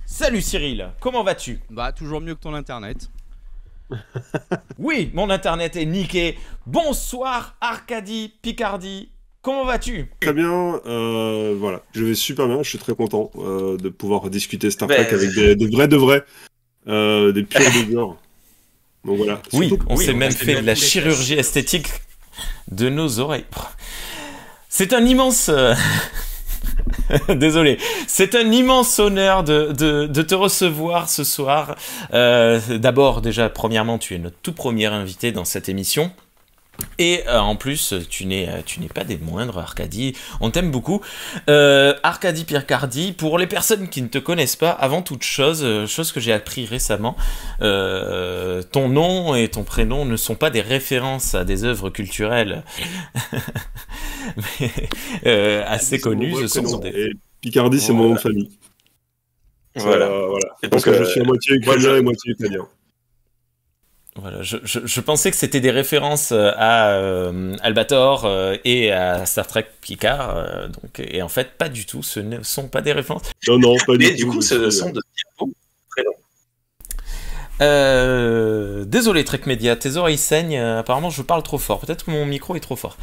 Salut Cyril, comment vas-tu? Bah, toujours mieux que ton internet. Oui, mon internet est niqué. Bonsoir Arcadie Picardie, comment vas-tu? Très bien, voilà, je vais super bien, je suis très content de pouvoir discuter Star Trek Ben, avec de vrais, des purs de dehors. Donc voilà. Oui, Surtout- on s'est on même fait fait bien de la tous les chirurgie esthétique de nos oreilles. C'est un immense... Désolé, c'est un immense honneur de te recevoir ce soir. D'abord, déjà, premièrement, tu es notre tout premier invité dans cette émission. Et en plus, tu n'es pas des moindres, Arcadie. On t'aime beaucoup. Arcadie Picardie, pour les personnes qui ne te connaissent pas, avant toute chose, chose que j'ai appris récemment, ton nom et ton prénom ne sont pas des références à des œuvres culturelles mais, assez connues. Ce sont des... Et Picardie, c'est mon nom de famille. Voilà. Voilà. Et Parce donc, que je suis à moitié ukrainien et moitié italien. Voilà, je pensais que c'était des références à Albator et à Star Trek Picard, donc, et en fait pas du tout, ce ne sont pas des références. Non, pas Mais du du tout. coup, ce sont de bien prénoms. Désolé Trek Media, tes oreilles saignent, apparemment je parle trop fort, peut-être que mon micro est trop fort.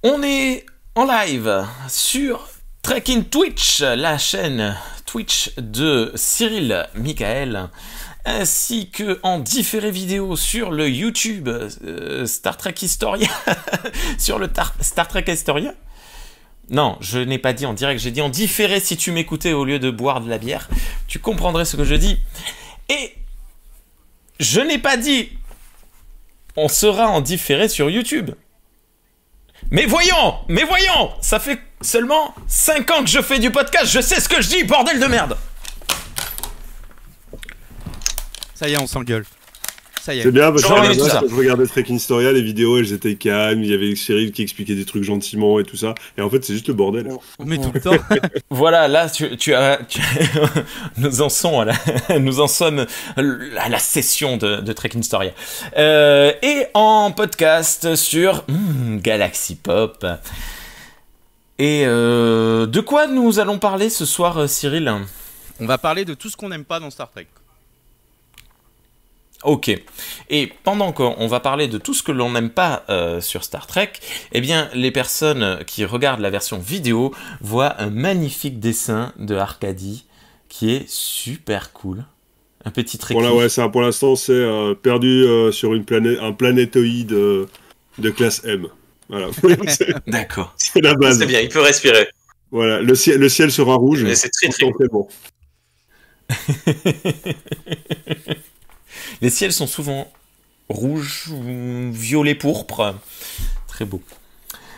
On est en live sur Trek in Twitch, la chaîne Twitch de Cyril Michael, ainsi que en différé vidéo sur le YouTube Star Trek Historia, sur le Star Trek Historia. Non, je n'ai pas dit en direct, j'ai dit en différé. Si tu m'écoutais au lieu de boire de la bière, tu comprendrais ce que je dis. Et je n'ai pas dit on sera en différé sur YouTube. Mais voyons, ça fait seulement 5 ans que je fais du podcast, je sais ce que je dis, bordel de merde. Ça y est, on s'engueule. Ça y est. C'est bien, parce que Genre, à la et tout base, ça. quand je regardais Trek in Historia, les vidéos, elles étaient calmes, il y avait Cyril qui expliquait des trucs gentiment et tout ça. Et en fait, c'est juste le bordel. Mais tout le temps. Voilà, là, nous en sommes à la session de Trek in Storia. Et en podcast sur Galaxy Pop. Et de quoi nous allons parler ce soir, Cyril? On va parler de tout ce qu'on n'aime pas dans Star Trek. Ok. Et pendant qu'on va parler de tout ce que l'on n'aime pas sur Star Trek, eh bien, les personnes qui regardent la version vidéo voient un magnifique dessin de Arcadie qui est super cool. Un petit trait. Pour l'instant, c'est perdu sur un planétoïde de classe M. Voilà. D'accord. C'est la base. C'est bien, il peut respirer. Voilà, le ciel sera rouge. Mais c'est très très Pourtant, c'est bon. Les ciels sont souvent rouges, ou violet pourpre. Très beau.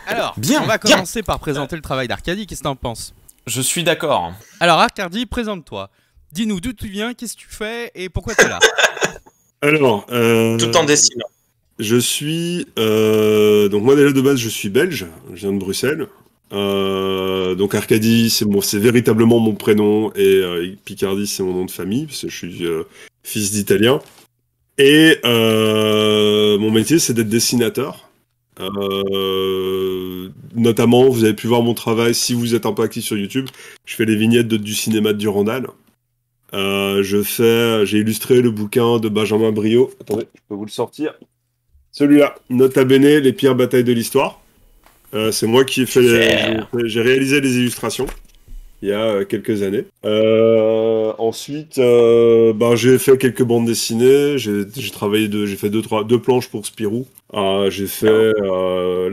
Alors, Bien, on va bien. commencer par présenter le travail d'Arcadie. Qu'est-ce que t'en penses? Je suis d'accord. Alors, Arcadie, présente-toi. Dis-nous d'où tu viens, qu'est-ce que tu fais et pourquoi t'es là. Alors, Tout en dessinant. je suis... donc moi déjà de base, je suis belge. Je viens de Bruxelles. Donc Arcadie, c'est véritablement mon prénom. Et Picardie, c'est mon nom de famille, parce que je suis fils d'italien. Et mon métier, c'est d'être dessinateur. Notamment, vous avez pu voir mon travail, si vous êtes un peu actif sur YouTube, je fais les vignettes du cinéma de Durandal. J'ai illustré le bouquin de Benjamin Briot. Attendez, je peux vous le sortir. Celui-là, Nota Bene, les pires batailles de l'histoire. C'est moi qui ai j'ai réalisé les illustrations il y a quelques années. Ensuite, j'ai fait quelques bandes dessinées. J'ai fait deux planches pour Spirou. Là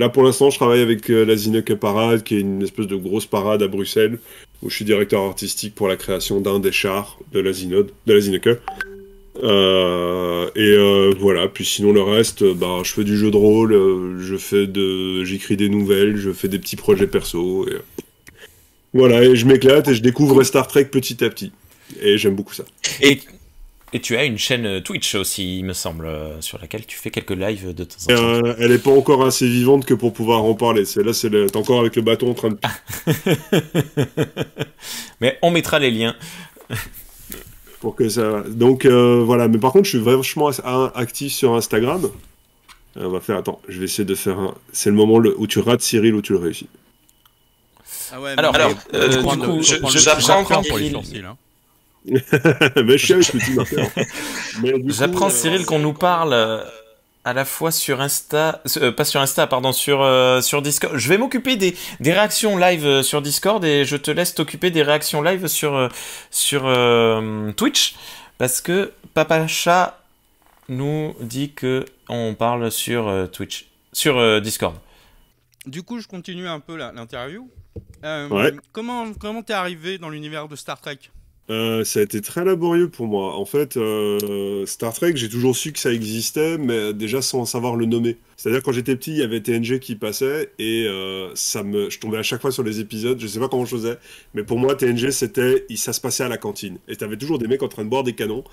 pour l'instant, je travaille avec la Zineke Parade, qui est une espèce de grosse parade à Bruxelles, où je suis directeur artistique pour la création d'un des chars de la Zineke. Voilà. Puis sinon le reste, je fais du jeu de rôle, j'écris des nouvelles, je fais des petits projets perso. Voilà, et je m'éclate et je découvre Star Trek petit à petit. Et j'aime beaucoup ça. Et tu as une chaîne Twitch aussi, il me semble, sur laquelle tu fais quelques lives de temps en temps. Elle est pas encore assez vivante que pour pouvoir en parler. T'es encore avec le bâton en train de... Mais on mettra les liens. pour que ça... Donc voilà, mais par contre, je suis vachement actif sur Instagram. On va faire... Attends, je vais essayer de faire un... C'est le moment où tu rates Cyril, où tu le réussis. Ah ouais, Alors, mais du faut coup, prendre- faut prendre le j'apprends temps pour les Cyril. sourcils. Hein. Mais je sais avec petit marqueur. Mais du J'apprends coup, Cyril qu'on nous parle à la fois sur Insta, pas sur Insta, pardon, sur Discord. Je vais m'occuper des réactions live sur Discord et je te laisse t'occuper des réactions live sur Twitch parce que Papa Chat nous dit que on parle sur Twitch, sur Discord. Du coup, je continue un peu l'interview. Ouais. Comment t'es arrivé dans l'univers de Star Trek? ça a été très laborieux pour moi. En fait, Star Trek, j'ai toujours su que ça existait, mais déjà sans savoir le nommer. C'est-à-dire quand j'étais petit, il y avait TNG qui passait et je tombais à chaque fois sur les épisodes. Je sais pas comment je faisais, mais pour moi, TNG, ça se passait à la cantine. Et t'avais toujours des mecs en train de boire des canons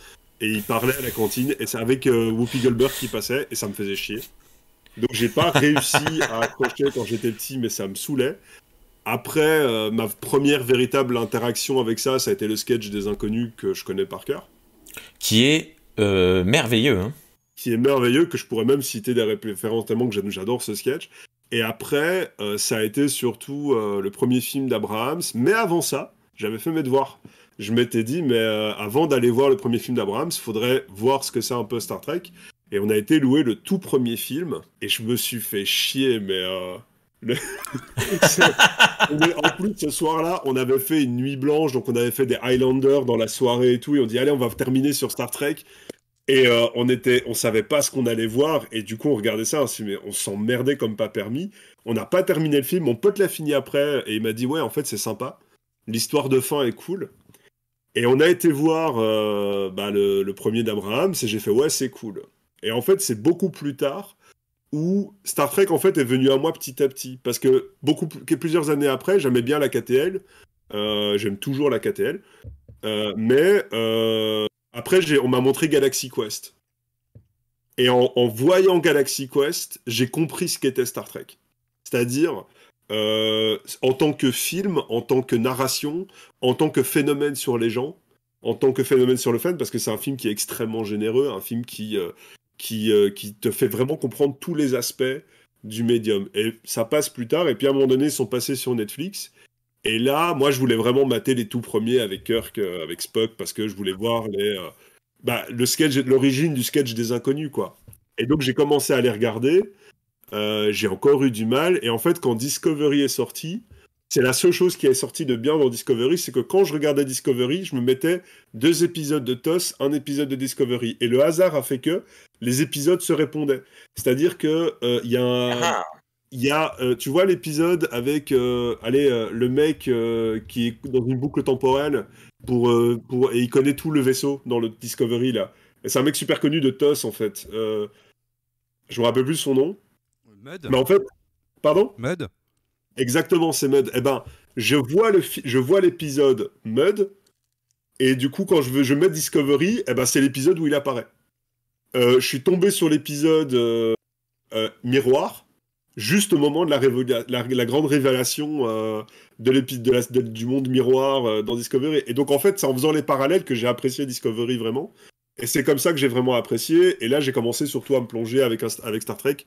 et ils parlaient à la cantine et c'est avec Whoopi Goldberg qui passait et ça me faisait chier. Donc j'ai pas réussi à accrocher quand j'étais petit, mais ça me saoulait. Après, ma première véritable interaction avec ça, ça a été le sketch des Inconnus que je connais par cœur, Qui est merveilleux, hein. qui est merveilleux, que je pourrais même citer des références tellement que j'adore ce sketch. Et après, ça a été surtout le premier film d'Abrahams. Mais avant ça, j'avais fait mes devoirs. Je m'étais dit, mais avant d'aller voir le premier film d'Abrahams, il faudrait voir ce que c'est un peu Star Trek. Et on a été louer le tout premier film, et je me suis fait chier, mais... le- En plus, ce soir-là, on avait fait une nuit blanche, donc on avait fait des Highlanders dans la soirée et tout, et on dit allez, on va terminer sur Star Trek. Et on savait pas ce qu'on allait voir, et du coup, on regardait ça, mais on s'emmerdait comme pas permis. On n'a pas terminé le film, mon pote l'a fini après, et il m'a dit ouais, en fait, c'est sympa. L'histoire de fin est cool. Et on a été voir le premier d'Abraham, et j'ai fait ouais, c'est cool. Et en fait, c'est beaucoup plus tard où Star Trek en fait est venu à moi petit à petit parce que plusieurs années après j'aimais bien la KTL, j'aime toujours la KTL, mais après on m'a montré Galaxy Quest et en voyant Galaxy Quest j'ai compris ce qu'était Star Trek, c'est-à-dire en tant que film, en tant que narration, en tant que phénomène sur les gens, en tant que phénomène sur le fan, parce que c'est un film qui est extrêmement généreux, un film qui te fait vraiment comprendre tous les aspects du médium. Et ça passe plus tard, et puis à un moment donné, ils sont passés sur Netflix. Et là, moi, je voulais vraiment mater les tout premiers avec Kirk, avec Spock, parce que je voulais voir le sketch, l'origine du sketch des Inconnus, quoi. Et donc, j'ai commencé à les regarder. J'ai encore eu du mal. Et en fait, quand Discovery est sorti, c'est la seule chose qui est sortie de bien dans Discovery, c'est que quand je regardais Discovery, je me mettais 2 épisodes de TOS, un épisode de Discovery. Et le hasard a fait que les épisodes se répondaient. C'est-à-dire que tu vois l'épisode avec le mec qui est dans une boucle temporelle et il connaît tout le vaisseau dans le Discovery là. Et c'est un mec super connu de TOS en fait. Je me rappelle plus son nom. Mud? Mais en fait, pardon? Mud? Exactement, c'est Mud. Eh ben, je vois l'épisode Mud, et du coup, quand je mets Discovery, eh ben, c'est l'épisode où il apparaît. Je suis tombé sur l'épisode Miroir, juste au moment de la grande révélation du monde Miroir dans Discovery. Et donc, en fait, c'est en faisant les parallèles que j'ai apprécié Discovery vraiment. Et c'est comme ça que j'ai vraiment apprécié. Et là, j'ai commencé surtout à me plonger avec Star Trek.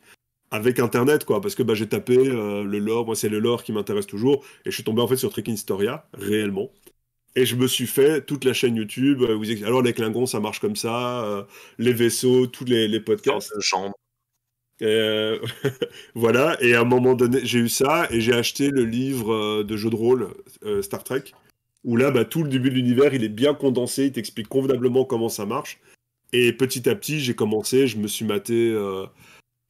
Avec Internet, quoi, parce que j'ai tapé le lore, moi c'est le lore qui m'intéresse toujours, et je suis tombé en fait sur Trek Historia, réellement, et je me suis fait toute la chaîne YouTube, alors les Klingons ça marche comme ça, les vaisseaux, tous les podcasts. Et, voilà, et à un moment donné, j'ai eu ça, et j'ai acheté le livre de jeu de rôle Star Trek, où là, tout le début de l'univers, il est bien condensé, il t'explique convenablement comment ça marche, et petit à petit, j'ai commencé, je me suis maté...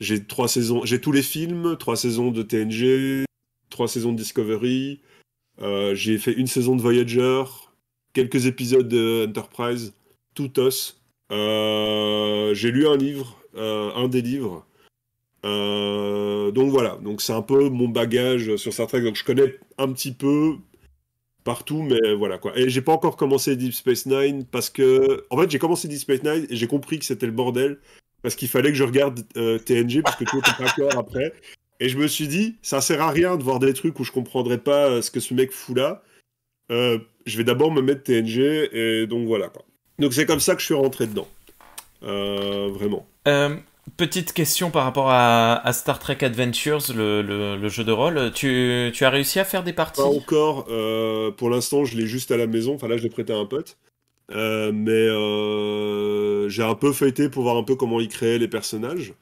j'ai 3 saisons, j'ai tous les films, 3 saisons de TNG, 3 saisons de Discovery, j'ai fait une saison de Voyager, quelques épisodes de Enterprise, tout os. J'ai lu un des livres. Donc voilà, donc c'est un peu mon bagage sur Star Trek, donc je connais un petit peu partout, mais voilà quoi. Et j'ai pas encore commencé Deep Space Nine parce que, en fait, j'ai commencé Deep Space Nine et j'ai compris que c'était le bordel. Parce qu'il fallait que je regarde TNG, parce que tout était pas clair après. Et je me suis dit, ça sert à rien de voir des trucs où je comprendrais pas ce que ce mec fout là. Je vais d'abord me mettre TNG, et donc voilà, quoi. Donc c'est comme ça que je suis rentré dedans. Vraiment. Petite question par rapport à Star Trek Adventures, le jeu de rôle. Tu as réussi à faire des parties? Pas encore. Pour l'instant, je l'ai juste à la maison. Enfin, là, je l'ai prêté à un pote. Mais j'ai un peu feuilleté pour voir un peu comment il créait les personnages.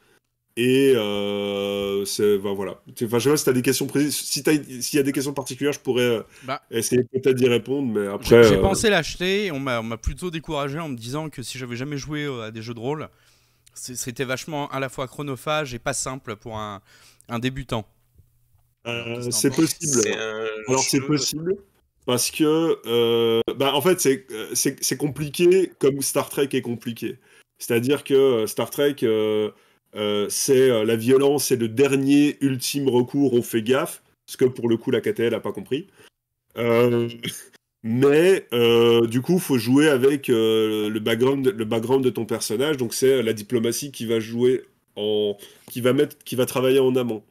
Et voilà. Enfin, je sais pas si t'as des questions précises. S'il y a des questions particulières, je pourrais Bah, essayer peut-être d'y répondre. Mais après, j'ai pensé l'acheter, on m'a plutôt découragé en me disant que si j'avais jamais joué à des jeux de rôle, c'était vachement à la fois chronophage et pas simple pour un débutant. c'est possible. Alors, c'est possible. Parce que, en fait, c'est compliqué comme Star Trek est compliqué. C'est-à-dire que Star Trek, c'est la violence, c'est le dernier ultime recours, on fait gaffe, ce que pour le coup la KTL a pas compris. Euh, mais du coup, faut jouer avec le background de ton personnage, donc c'est la diplomatie qui va jouer qui va travailler en amont.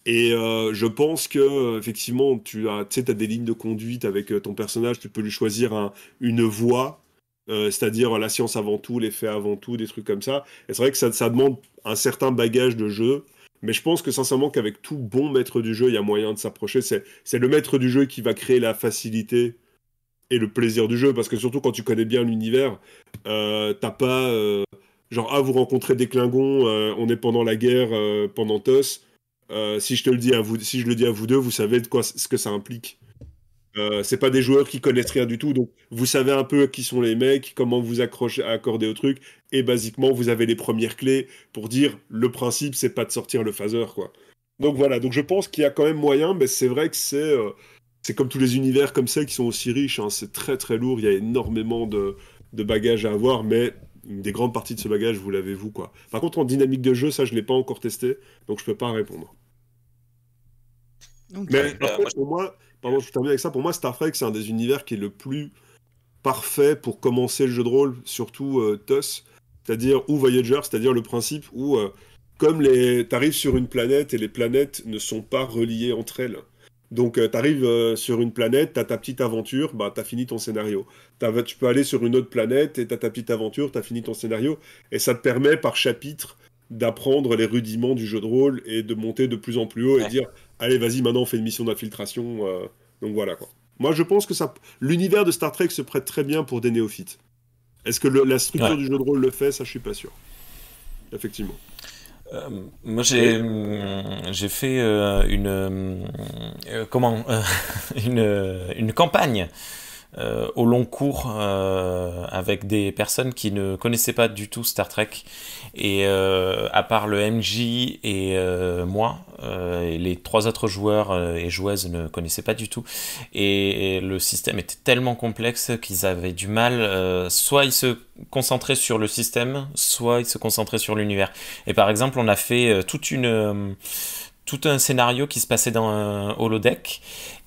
Et je pense que effectivement, tu sais, t'as des lignes de conduite avec ton personnage, tu peux lui choisir une voie, c'est-à-dire la science avant tout, les faits avant tout, des trucs comme ça. Et c'est vrai que ça demande un certain bagage de jeu, mais je pense que sincèrement qu'avec tout bon maître du jeu, il y a moyen de s'approcher. C'est le maître du jeu qui va créer la facilité et le plaisir du jeu, parce que surtout quand tu connais bien l'univers, t'as pas genre vous rencontrez des Klingons, on est pendant la guerre, pendant TOS. Si je le dis à vous deux, vous savez ce que ça implique. C'est pas des joueurs qui connaissent rien du tout, donc vous savez un peu qui sont les mecs, comment vous accorder au truc, et basiquement vous avez les premières clés pour dire le principe c'est pas de sortir le phaser quoi. Donc voilà, donc je pense qu'il y a quand même moyen, mais c'est vrai que c'est comme tous les univers comme ça qui sont aussi riches, hein, c'est très très lourd, il y a énormément de bagages à avoir, mais une des grandes parties de ce bagage vous l'avez vous quoi. Par contre en dynamique de jeu, ça je l'ai pas encore testé, donc je peux pas répondre. Ok. Mais par contre, pour moi, pardon, je termine avec ça. Pour moi, Star Trek, c'est un des univers qui est le plus parfait pour commencer le jeu de rôle, surtout TOS, c'est-à-dire ou Voyager, c'est-à-dire le principe où, comme t'arrives sur une planète et les planètes ne sont pas reliées entre elles. Donc, t'arrives sur une planète, t'as ta petite aventure, bah t'as fini ton scénario. Tu peux aller sur une autre planète et t'as ta petite aventure, t'as fini ton scénario, et ça te permet par chapitre d'apprendre les rudiments du jeu de rôle et de monter de plus en plus haut et Ouais. dire allez, vas-y, maintenant on fait une mission d'infiltration. Donc voilà quoi. Moi je pense que l'univers de Star Trek se prête très bien pour des néophytes. Est-ce que la structure Ouais. du jeu de rôle le fait? Ça, je suis pas sûr. Effectivement. Moi, Et j'ai fait une campagne au long cours avec des personnes qui ne connaissaient pas du tout Star Trek et à part le MJ et moi et les trois autres joueurs et joueuses ne connaissaient pas du tout et le système était tellement complexe qu'ils avaient du mal soit ils se concentraient sur le système soit ils se concentraient sur l'univers et par exemple on a fait tout un scénario qui se passait dans un holodeck.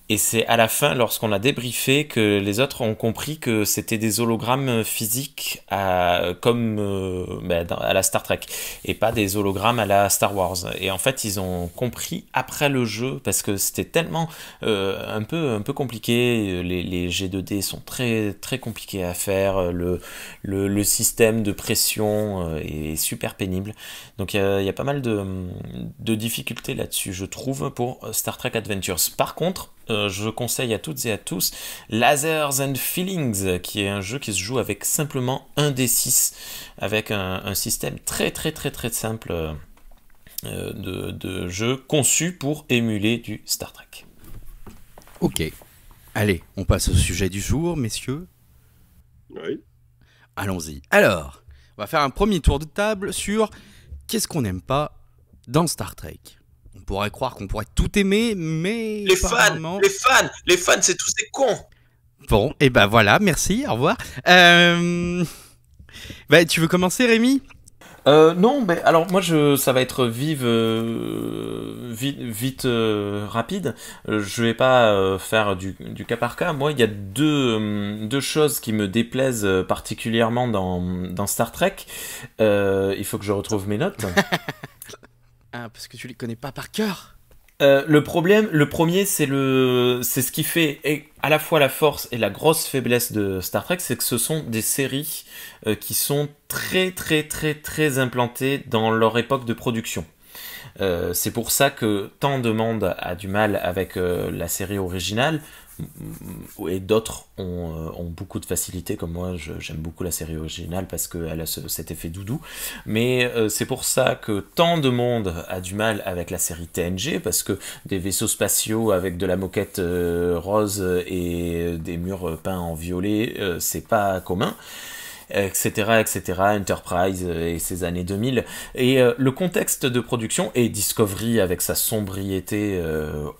Et c'est à la fin, lorsqu'on a débriefé, que les autres ont compris que c'était des hologrammes physiques comme à la Star Trek, et pas des hologrammes à la Star Wars. Et en fait, ils ont compris après le jeu, parce que c'était tellement un peu compliqué. Les G2D sont très, très compliqués à faire. Le système de pression est super pénible. Donc il y a pas mal de difficultés là-dessus, je trouve, pour Star Trek Adventures. Par contre, je conseille à toutes et à tous Lasers and Feelings, qui est un jeu qui se joue avec simplement un D6, avec un système très très très très simple de jeu conçu pour émuler du Star Trek. Ok. Allez, on passe au sujet du jour, messieurs. oui. Allons-y. Alors, on va faire un premier tour de table sur qu'est-ce qu'on n'aime pas dans Star Trek. On pourrait croire qu'on pourrait tout aimer, mais Les fans, apparemment... les fans, c'est tous des cons. Bon, et ben voilà, merci, au revoir. Tu veux commencer, Rémi ? Non, mais alors moi ça va être vite rapide. Je vais pas faire du cas par cas. Moi, il y a deux choses qui me déplaisent particulièrement dans Star Trek. Il faut que je retrouve mes notes. Ah, parce que tu les connais pas par cœur. Le premier, c'est ce qui fait à la fois la force et la grosse faiblesse de Star Trek, c'est que ce sont des séries qui sont très très très très implantées dans leur époque de production. C'est pour ça que tant de monde a du mal avec la série originale, et d'autres ont beaucoup de facilité, comme moi j'aime beaucoup la série originale parce qu'elle a cet effet doudou, mais c'est pour ça que tant de monde a du mal avec la série TNG, parce que des vaisseaux spatiaux avec de la moquette rose et des murs peints en violet, c'est pas commun, etc., Enterprise et ces années 2000. Et le contexte de production, et Discovery avec sa sombriété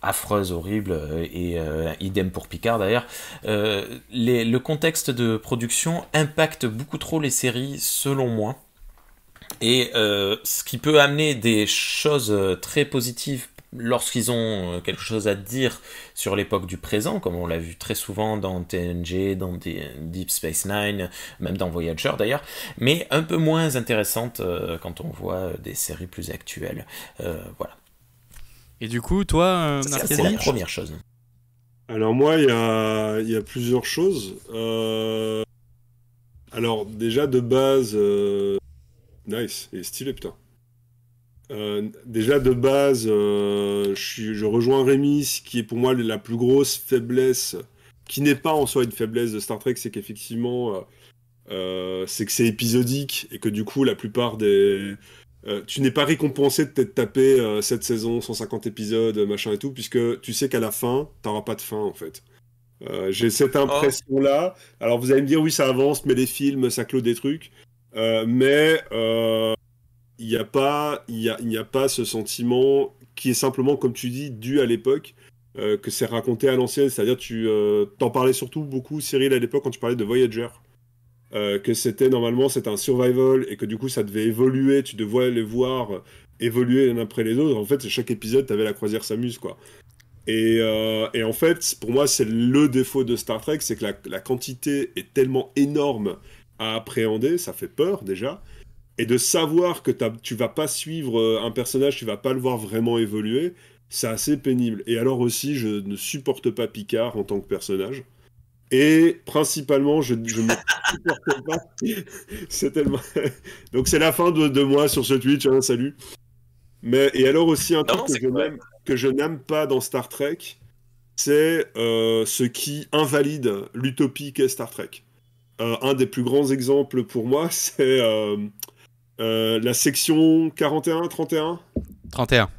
affreuse, horrible, et idem pour Picard d'ailleurs, le contexte de production impacte beaucoup trop les séries, selon moi. Et ce qui peut amener des choses très positives lorsqu'ils ont quelque chose à dire sur l'époque du présent, comme on l'a vu très souvent dans TNG, dans Deep Space Nine, même dans Voyager d'ailleurs, mais un peu moins intéressante quand on voit des séries plus actuelles. Voilà. Et du coup, toi, c'est la première chose. Alors moi, il y a plusieurs choses. Alors déjà de base, nice, il est stylé putain. Déjà de base, je rejoins Rémi, ce qui est pour moi la plus grosse faiblesse, qui n'est pas en soi une faiblesse de Star Trek, c'est qu'effectivement, c'est que c'est épisodique et que du coup la plupart des... tu n'es pas récompensé de t'être tapé cette saison, 150 épisodes, machin et tout, puisque tu sais qu'à la fin, t'auras pas de fin en fait. J'ai cette impression-là. Alors vous allez me dire, oui, ça avance, mais les films, ça clôt des trucs. Mais il n'y a pas ce sentiment qui est simplement, comme tu dis, dû à l'époque, que c'est raconté à l'ancienne. C'est-à-dire, tu t'en parlais surtout beaucoup, Cyril, à l'époque, quand tu parlais de Voyager. Que c'était un survival et que du coup, ça devait évoluer. Tu devais les voir évoluer l'un après les autres. En fait, chaque épisode, t'avais la croisière s'amuse, quoi. Et en fait, pour moi, c'est le défaut de Star Trek, c'est que la quantité est tellement énorme à appréhender, ça fait peur déjà. Et de savoir que tu vas pas suivre un personnage, tu vas pas le voir vraiment évoluer, c'est assez pénible. Et alors aussi, je ne supporte pas Picard en tant que personnage. Et principalement, je ne supporte pas. C'est tellement... Donc c'est la fin de moi sur ce Twitch, hein, salut. Et alors aussi, un truc que je n'aime pas dans Star Trek, c'est ce qui invalide l'utopie qu'est Star Trek. Un des plus grands exemples pour moi, c'est... la section 41, 31 31.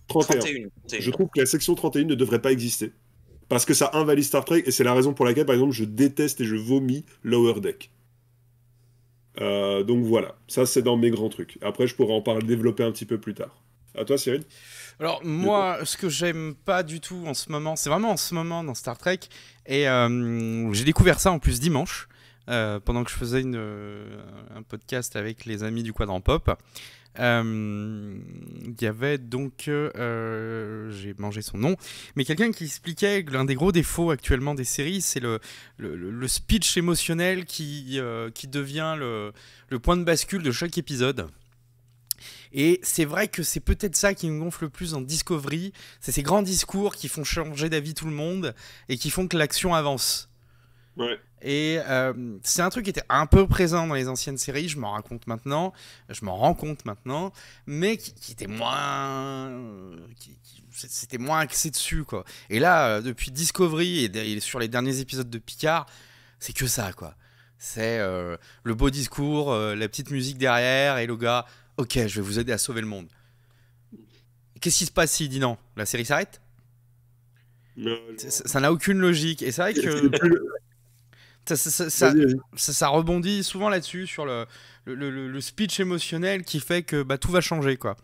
31. Je trouve que la section 31 ne devrait pas exister. Parce que ça invalide Star Trek, et c'est la raison pour laquelle, par exemple, je déteste et je vomis Lower Deck. Donc voilà, ça c'est dans mes grands trucs. Après, je pourrais en parler, développer un petit peu plus tard. À toi, Cyril ? Alors moi, ce que j'aime pas du tout en ce moment, c'est vraiment en ce moment dans Star Trek, et j'ai découvert ça en plus dimanche, pendant que je faisais un podcast avec les amis du Quadrant Pop. Il y avait donc, j'ai mangé son nom, mais quelqu'un qui expliquait que l'un des gros défauts actuellement des séries, c'est le speech émotionnel qui devient le point de bascule de chaque épisode. Et c'est vrai que c'est peut-être ça qui me gonfle le plus dans Discovery, c'est ces grands discours qui font changer d'avis tout le monde et qui font que l'action avance. Ouais. Et c'est un truc qui était un peu présent dans les anciennes séries, je m'en rends compte maintenant, mais qui était moins... c'était moins axé dessus, quoi. Et là, depuis Discovery et sur les derniers épisodes de Picard, c'est que ça, quoi. C'est le beau discours, la petite musique derrière, et le gars, ok, je vais vous aider à sauver le monde. Qu'est-ce qui se passe s'il dit non ? La série s'arrête ? Ça n'a aucune logique. Et c'est vrai que... Ça rebondit souvent là-dessus, sur le speech émotionnel qui fait que tout va changer, quoi.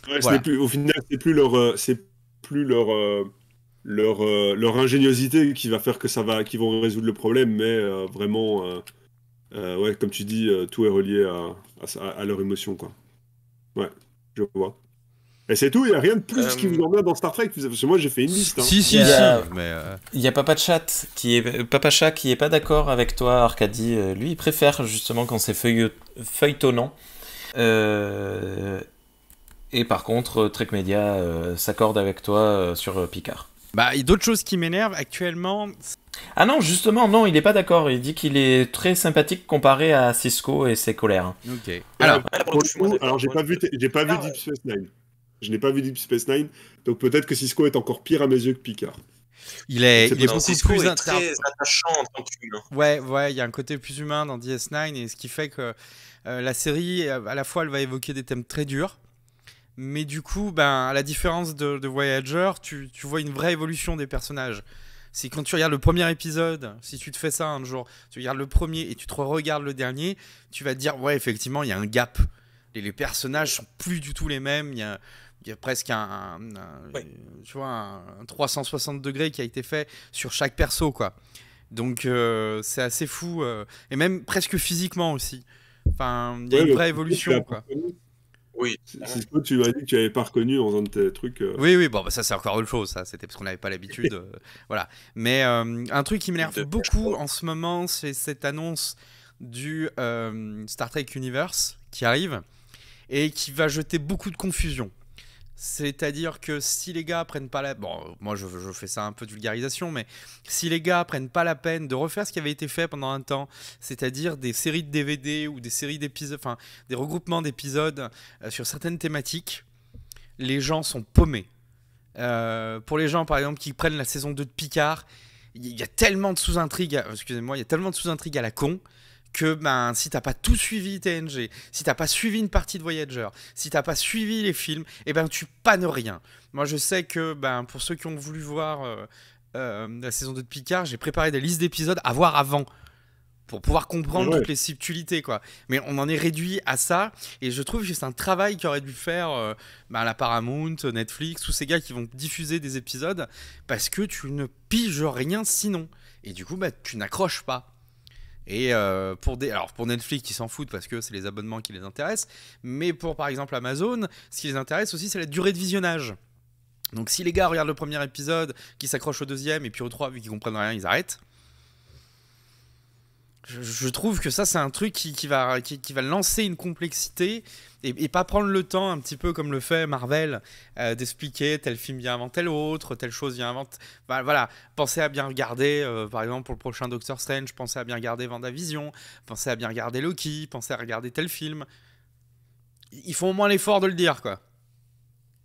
Ouais, voilà. Au final, c'est plus leur ingéniosité qui va faire qu'ils vont résoudre le problème, mais vraiment, ouais, comme tu dis, tout est relié à leur émotion, quoi. Ouais, je vois. Et c'est tout, il n'y a rien de plus qui vous emmerde dans Star Trek, parce que moi j'ai fait une liste. Hein. Si. Mais il y a Papa Chat qui est pas d'accord avec toi, Arcadie. Lui, il préfère justement quand c'est feuilletonnant. Et par contre, Trek Media s'accorde avec toi sur Picard. Bah, il y a d'autres choses qui m'énervent actuellement. Ah non, justement, non, il est pas d'accord. Il dit qu'il est très sympathique comparé à Cisco et ses colères. Ok. Alors, pour le coup, alors j'ai pas vu Deep Space Nine. Je n'ai pas vu Deep Space Nine, donc peut-être que Cisco est encore pire à mes yeux que Picard. Il est non, beaucoup Cisco plus est très attachant en tant qu'humain. Ouais, il y a un côté plus humain dans DS9 et ce qui fait que la série, à la fois, elle va évoquer des thèmes très durs, mais du coup, ben, à la différence de Voyager, tu vois une vraie évolution des personnages. C'est quand tu regardes le premier épisode, si tu te fais ça un jour, tu regardes le premier et tu te regardes le dernier, tu vas te dire, ouais, effectivement, il y a un gap. Les personnages sont plus du tout les mêmes, il y a presque tu vois, un 360 degrés qui a été fait sur chaque perso, quoi. Donc c'est assez fou, et même presque physiquement aussi. Enfin, il y a une vraie évolution, quoi. Oui. Cisco, tu m'as dit que tu n'avais pas reconnu dans un de tes trucs. Oui, bon, bah, ça c'est encore autre chose, ça. C'était parce qu'on n'avait pas l'habitude. Voilà. Mais un truc qui m'énerve beaucoup en ce moment, c'est cette annonce du Star Trek Universe qui arrive et qui va jeter beaucoup de confusion. C'est-à-dire que si les gars prennent pas la... Bon, moi je fais ça un peu de vulgarisation, mais si les gars prennent pas la peine de refaire ce qui avait été fait pendant un temps, c'est-à-dire des séries de DVD ou des séries d'épisodes, enfin des regroupements d'épisodes sur certaines thématiques, les gens sont paumés. Pour les gens par exemple qui prennent la saison 2 de Picard, il y a tellement de sous-intrigues, excusez-moi, il y a tellement de sous-intrigues à la con, que ben, si t'as pas tout suivi TNG, si t'as pas suivi une partie de Voyager, si t'as pas suivi les films, et ben tu pannes rien. Moi je sais que ben, pour ceux qui ont voulu voir la saison 2 de Picard, j'ai préparé des listes d'épisodes à voir avant, pour pouvoir comprendre toutes les subtilités, quoi. Mais on en est réduit à ça, et je trouve que c'est un travail qu'aurait dû faire la Paramount, Netflix, tous ces gars qui vont diffuser des épisodes, parce que tu ne piges rien sinon. Et du coup, bah, tu n'accroches pas. Et pour Netflix, ils s'en foutent parce que c'est les abonnements qui les intéressent. Mais pour, par exemple, Amazon, ce qui les intéresse aussi, c'est la durée de visionnage. Donc si les gars regardent le premier épisode, qui s'accrochent au deuxième, et puis au 3, vu qu'ils comprennent rien, ils arrêtent. Je trouve que ça, c'est un truc qui va lancer une complexité et pas prendre le temps, un petit peu comme le fait Marvel, d'expliquer tel film vient avant tel autre, telle chose vient avant... Voilà, pensez à bien regarder, par exemple, pour le prochain Doctor Strange, pensez à bien regarder WandaVision, pensez à bien regarder Loki, pensez à regarder tel film. Ils font au moins l'effort de le dire, quoi.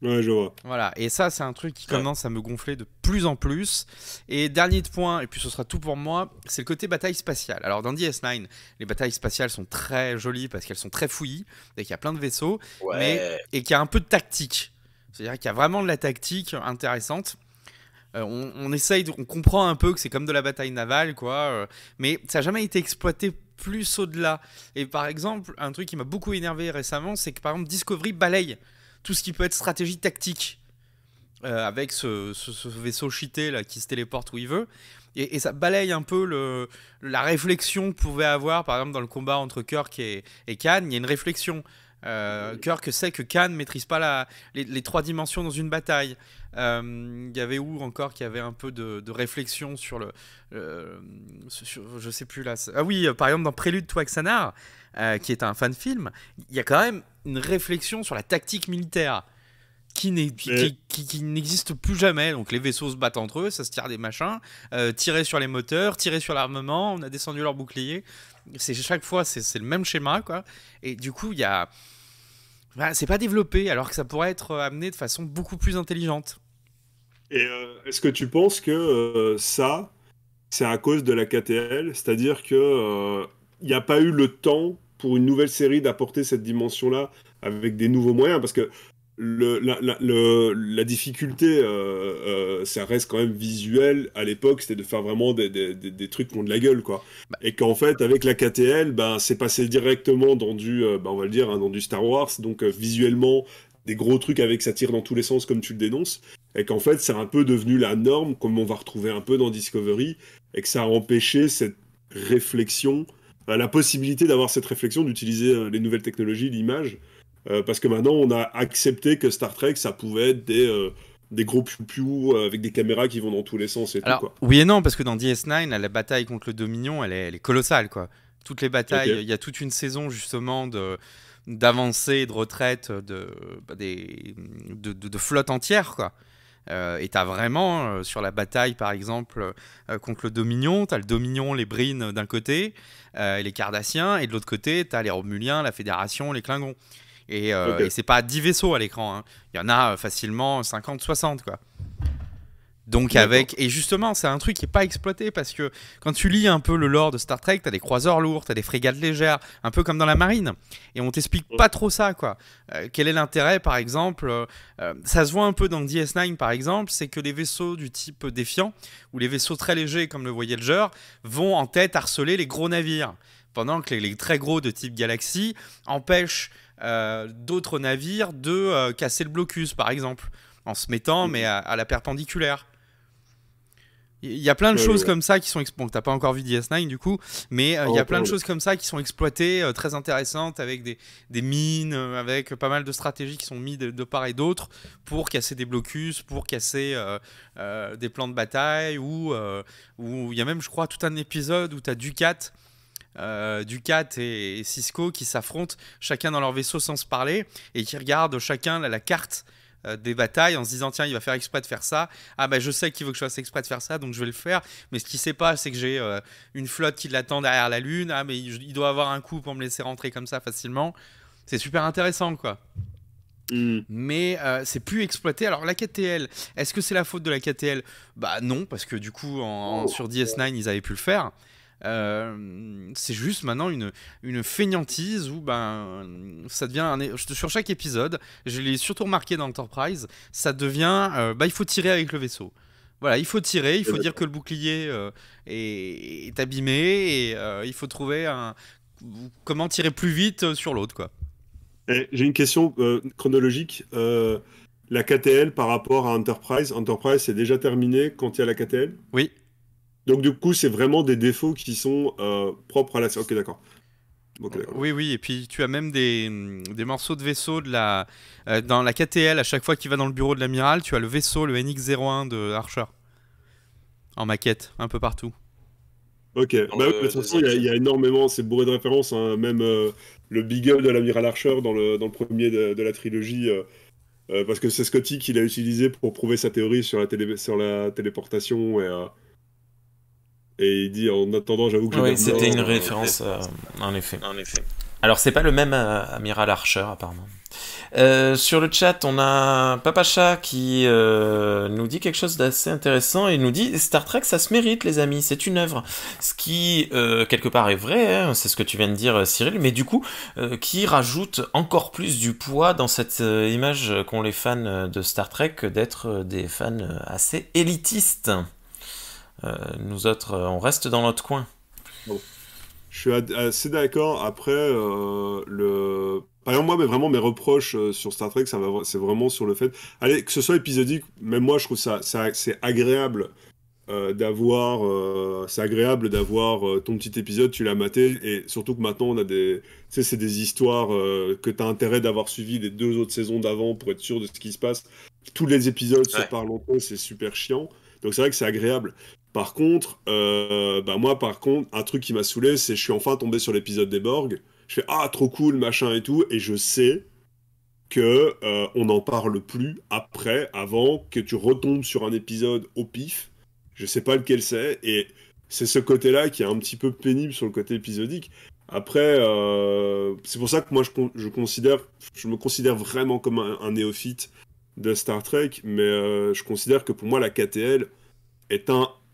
Ouais, je vois. Voilà, et ça, c'est un truc qui commence à me gonfler de plus en plus. Et dernier point, et puis ce sera tout pour moi, c'est le côté bataille spatiale. Alors, dans DS9, les batailles spatiales sont très jolies parce qu'elles sont très fouillies, et qu'il y a plein de vaisseaux, et qu'il y a un peu de tactique. C'est-à-dire qu'il y a vraiment de la tactique intéressante. On comprend un peu que c'est comme de la bataille navale, quoi, mais ça n'a jamais été exploité plus au-delà. Et par exemple, un truc qui m'a beaucoup énervé récemment, c'est que par exemple, Discovery balaye tout ce qui peut être stratégie tactique, avec ce vaisseau cheaté là, qui se téléporte où il veut, et ça balaye un peu la réflexion que pouvait avoir, par exemple, dans le combat entre Kirk et Khan. Il y a une réflexion. Kirk sait que Khan ne maîtrise pas les 3 dimensions dans une bataille. Il y avait où encore qu'il y avait un peu de réflexion sur je sais plus là. Ah oui, par exemple dans Prélude to Axanar, qui est un fan film, il y a quand même une réflexion sur la tactique militaire qui n'existe plus jamais. Donc les vaisseaux se battent entre eux, ça se tire des machins, tirer sur les moteurs, tirer sur l'armement, on a descendu leur bouclier. Chaque fois c'est le même schéma, quoi. Et du coup c'est pas développé, alors que ça pourrait être amené de façon beaucoup plus intelligente. Et est-ce que tu penses que ça, c'est à cause de la KTL? C'est-à-dire que il n'y a pas eu le temps pour une nouvelle série d'apporter cette dimension-là avec des nouveaux moyens? Parce que la difficulté, ça reste quand même visuel. À l'époque, c'était de faire vraiment des trucs qui ont de la gueule, quoi. Et qu'en fait, avec la KTL, ben, c'est passé directement dans on va le dire, hein, dans du Star Wars. Donc, visuellement, des gros trucs avec ça tire dans tous les sens, comme tu le dénonces. Et qu'en fait, c'est un peu devenu la norme, comme on va retrouver un peu dans Discovery, et que ça a empêché cette réflexion, la possibilité d'avoir cette réflexion, d'utiliser les nouvelles technologies, l'image. Parce que maintenant, on a accepté que Star Trek, ça pouvait être des gros piou-piou avec des caméras qui vont dans tous les sens et Alors, tout, quoi. oui et non, parce que dans DS9, la bataille contre le Dominion, elle est colossale, quoi. Toutes les batailles, il y a toute une saison, justement, d'avancée et de retraite de flottes entières, quoi. Et t'as vraiment, sur la bataille par exemple contre le Dominion, t'as le Dominion, les Bryn d'un côté, et les Cardassiens, et de l'autre côté t'as les Romuliens, la Fédération, les Klingons. Et c'est pas 10 vaisseaux à l'écran, hein. Il y en a facilement 50, 60, quoi. Donc et justement, c'est un truc qui est pas exploité parce que quand tu lis un peu le lore de Star Trek, t'as des croiseurs lourds, t'as des frégates légères, un peu comme dans la marine, et on t'explique pas trop ça, quoi. Quel est l'intérêt, par exemple, ça se voit un peu dans DS9, par exemple, c'est que les vaisseaux du type Défiant, ou les vaisseaux très légers comme le Voyager, vont en tête harceler les gros navires, pendant que les très gros de type Galaxy empêchent d'autres navires de casser le blocus, par exemple, en se mettant mais à la perpendiculaire. Il y a plein de choses comme ça qui sont exploitées. T'as pas encore vu DS9 du coup, mais il y a plein de choses comme ça qui sont exploitées, très intéressantes, avec des mines, avec pas mal de stratégies qui sont mises de part et d'autre pour casser des blocus, pour casser des plans de bataille, ou il y a même, je crois, tout un épisode où t'as Ducat et Cisco qui s'affrontent chacun dans leur vaisseau sans se parler et qui regardent chacun la carte des batailles en se disant tiens, il va faire exprès de faire ça, ah bah je sais qu'il veut que je fasse exprès de faire ça, donc je vais le faire, mais ce qu'il sait pas c'est que j'ai une flotte qui l'attend derrière la lune, ah mais il doit avoir un coup pour me laisser rentrer comme ça facilement. C'est super intéressant, quoi. Mais c'est plus exploité. Alors la KTL, est-ce que c'est la faute de la KTL? Bah non, parce que du coup sur DS9 ils avaient pu le faire. C'est juste maintenant une feignantise où ça devient sur chaque épisode, je l'ai surtout remarqué dans Enterprise, ça devient il faut tirer avec le vaisseau. Voilà, il faut tirer, il faut dire que le bouclier est abîmé, et il faut trouver comment tirer plus vite sur l'autre, quoi. J'ai une question chronologique. La KTL par rapport à Enterprise, c'est déjà terminé quand il y a la KTL? Oui. Donc du coup, c'est vraiment des défauts qui sont propres à la... Ok, d'accord. Oui, et puis tu as même des morceaux de vaisseau dans la KTL, à chaque fois qu'il va dans le bureau de l'amiral, tu as le vaisseau, le NX-01 de Archer, en maquette, un peu partout. Ok, de toute façon, il y a énormément, c'est bourré de références, hein. Même le Beagle de l'amiral Archer dans le premier de la trilogie, parce que c'est Scotty qui l'a utilisé pour prouver sa théorie sur la téléportation, et il dit en attendant, j'avoue que... Oui, c'était une référence, en effet. Alors, c'est pas le même amiral Archer, apparemment. Sur le chat, on a Papacha qui nous dit quelque chose d'assez intéressant. Il nous dit Star Trek, ça se mérite, les amis, c'est une œuvre. Ce qui, quelque part, est vrai, hein, c'est ce que tu viens de dire, Cyril, mais du coup, qui rajoute encore plus du poids dans cette image qu'ont les fans de Star Trek d'être des fans assez élitistes. Nous autres, on reste dans notre coin. Bon. Je suis assez d'accord. Après, par exemple, moi, mais vraiment, mes reproches sur Star Trek, c'est vraiment sur le fait... Allez, que ce soit épisodique, même moi, je trouve c'est agréable d'avoir ton petit épisode, tu l'as maté, et surtout que maintenant, on a des... Tu sais, c'est des histoires que tu as intérêt d'avoir suivi les 2 autres saisons d'avant pour être sûr de ce qui se passe. Tous les épisodes se parlent entre eux, c'est super chiant. Donc c'est vrai que c'est agréable. Par contre, moi, un truc qui m'a saoulé, c'est que je suis enfin tombé sur l'épisode des Borg. Je fais « Ah, trop cool, machin et tout », et je sais que on n'en parle plus après, avant que tu retombes sur un épisode au pif. Je sais pas lequel c'est, et c'est ce côté-là qui est un petit peu pénible sur le côté épisodique. Après, c'est pour ça que moi, je me considère vraiment comme un néophyte de Star Trek, mais je considère que pour moi, la KTL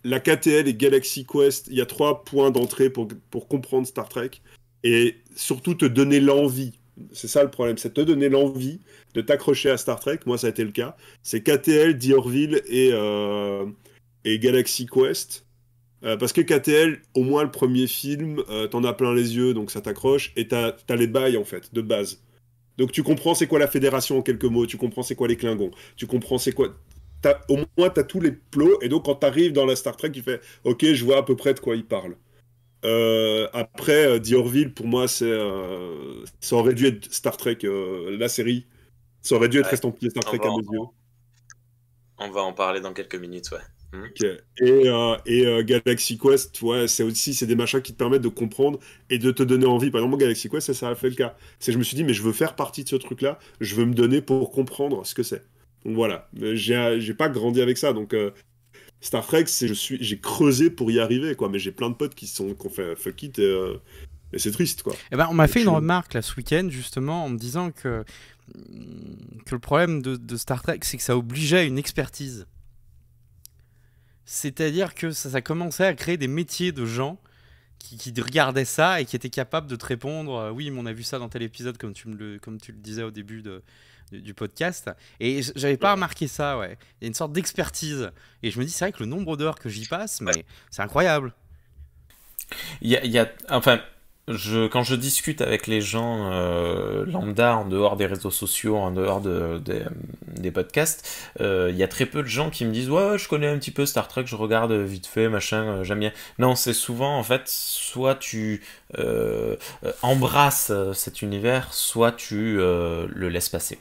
la KTL et Galaxy Quest, il y a 3 points d'entrée pour comprendre Star Trek, et surtout te donner l'envie. C'est ça le problème, c'est te donner l'envie de t'accrocher à Star Trek. Moi, ça a été le cas. C'est KTL, D'Orville et Galaxy Quest. Parce que KTL, au moins le premier film, t'en as plein les yeux, donc ça t'accroche, et t'as les bails, en fait, de base. Donc tu comprends c'est quoi la Fédération en quelques mots, tu comprends c'est quoi les Klingons, tu comprends c'est quoi... Au moins, t'as tous les plots, et donc quand t'arrives dans la Star Trek, tu fais « Ok, je vois à peu près de quoi il parle ». Après, D'Orville, pour moi, ça aurait dû être Star Trek, la série. Ça aurait dû être estampillé Star Trek à mes yeux. On va en parler dans quelques minutes, ouais. Ok. Galaxy Quest, ouais, c'est des machins qui te permettent de comprendre et de te donner envie. Par exemple, moi, Galaxy Quest, ça a fait le cas. Je me suis dit, mais je veux faire partie de ce truc-là, je veux me donner pour comprendre ce que c'est. Donc voilà, mais j'ai pas grandi avec ça, donc Star Trek, j'ai creusé pour y arriver, quoi. Mais j'ai plein de potes qui ont fait fuck it et c'est triste, quoi. Eh ben, on m'a fait une remarque là ce week-end justement en me disant que le problème de Star Trek, c'est que ça obligeait à une expertise. C'est-à-dire que ça commençait à créer des métiers de gens qui regardaient ça et qui étaient capables de te répondre oui, mais on a vu ça dans tel épisode, comme tu le disais au début du podcast. Et j'avais pas remarqué ça, ouais. Il y a une sorte d'expertise. Et je me dis, c'est vrai que le nombre d'heures que j'y passe, mais c'est incroyable. Enfin, quand je discute avec les gens lambda, en dehors des réseaux sociaux, en dehors des podcasts, il y a très peu de gens qui me disent ouais, je connais un petit peu Star Trek, je regarde vite fait, machin, j'aime bien. Non, c'est souvent en fait, soit tu embrasses cet univers, soit tu le laisses passer.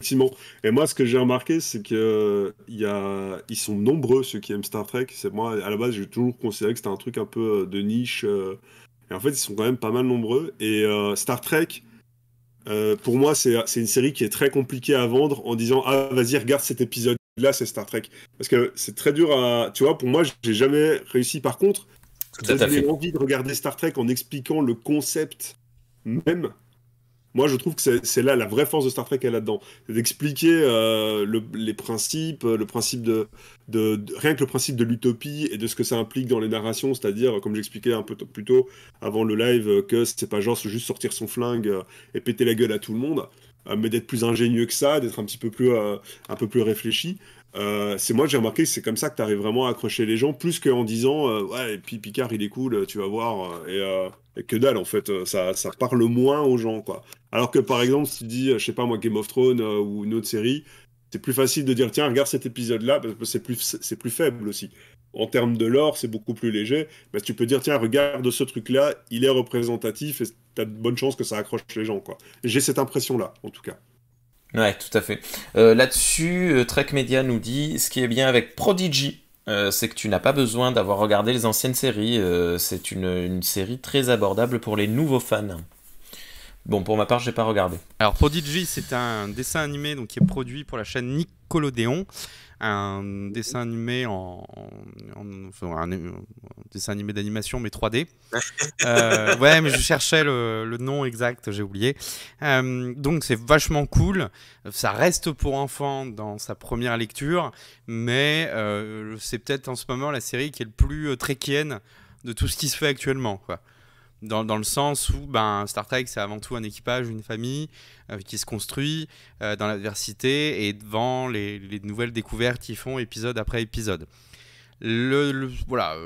Effectivement. Et moi, ce que j'ai remarqué, c'est que ils sont nombreux ceux qui aiment Star Trek. Moi, à la base, j'ai toujours considéré que c'était un truc un peu de niche. Et en fait, ils sont quand même pas mal nombreux. Et Star Trek, pour moi, c'est une série qui est très compliquée à vendre en disant ah vas-y regarde cet épisode-là, c'est Star Trek. Parce que c'est très dur à, tu vois, pour moi, j'ai jamais réussi. Par contre, j'ai envie de regarder Star Trek en expliquant le concept même. Moi, je trouve que c'est là la vraie force de Star Trek est là-dedans. C'est d'expliquer les principes, le principe rien que le principe de l'utopie et de ce que ça implique dans les narrations, c'est-à-dire, comme j'expliquais un peu plus tôt avant le live, que c'est pas genre juste sortir son flingue et péter la gueule à tout le monde, mais d'être plus ingénieux que ça, d'être un peu plus réfléchi. Moi j'ai remarqué que c'est comme ça que tu arrives vraiment à accrocher les gens, plus qu'en disant ouais, et puis Picard il est cool, tu vas voir, et que dalle en fait, ça parle moins aux gens, quoi. Alors que par exemple, si tu dis, je sais pas moi, Game of Thrones ou une autre série, c'est plus facile de dire tiens, regarde cet épisode-là, parce que c'est plus faible aussi. En termes de lore, c'est beaucoup plus léger, mais tu peux dire tiens, regarde ce truc-là, il est représentatif et t'as de bonnes chances que ça accroche les gens, quoi. J'ai cette impression-là, en tout cas. Ouais, tout à fait. Là-dessus, Trek Media nous dit ce qui est bien avec Prodigy, c'est que tu n'as pas besoin d'avoir regardé les anciennes séries. C'est une série très abordable pour les nouveaux fans. Bon, pour ma part, j'ai pas regardé. Alors, Prodigy, c'est un dessin animé donc, qui est produit pour la chaîne Nickelodeon. Un dessin animé un dessin animé d'animation, mais 3D. Ouais, mais je cherchais le nom exact, j'ai oublié. Donc, c'est vachement cool. Ça reste pour enfants dans sa première lecture, mais c'est peut-être en ce moment la série qui est le plus trekkienne de tout ce qui se fait actuellement, quoi. Dans le sens où Star Trek, c'est avant tout un équipage, une famille qui se construit dans l'adversité et devant les nouvelles découvertes qu'ils font épisode après épisode. Voilà,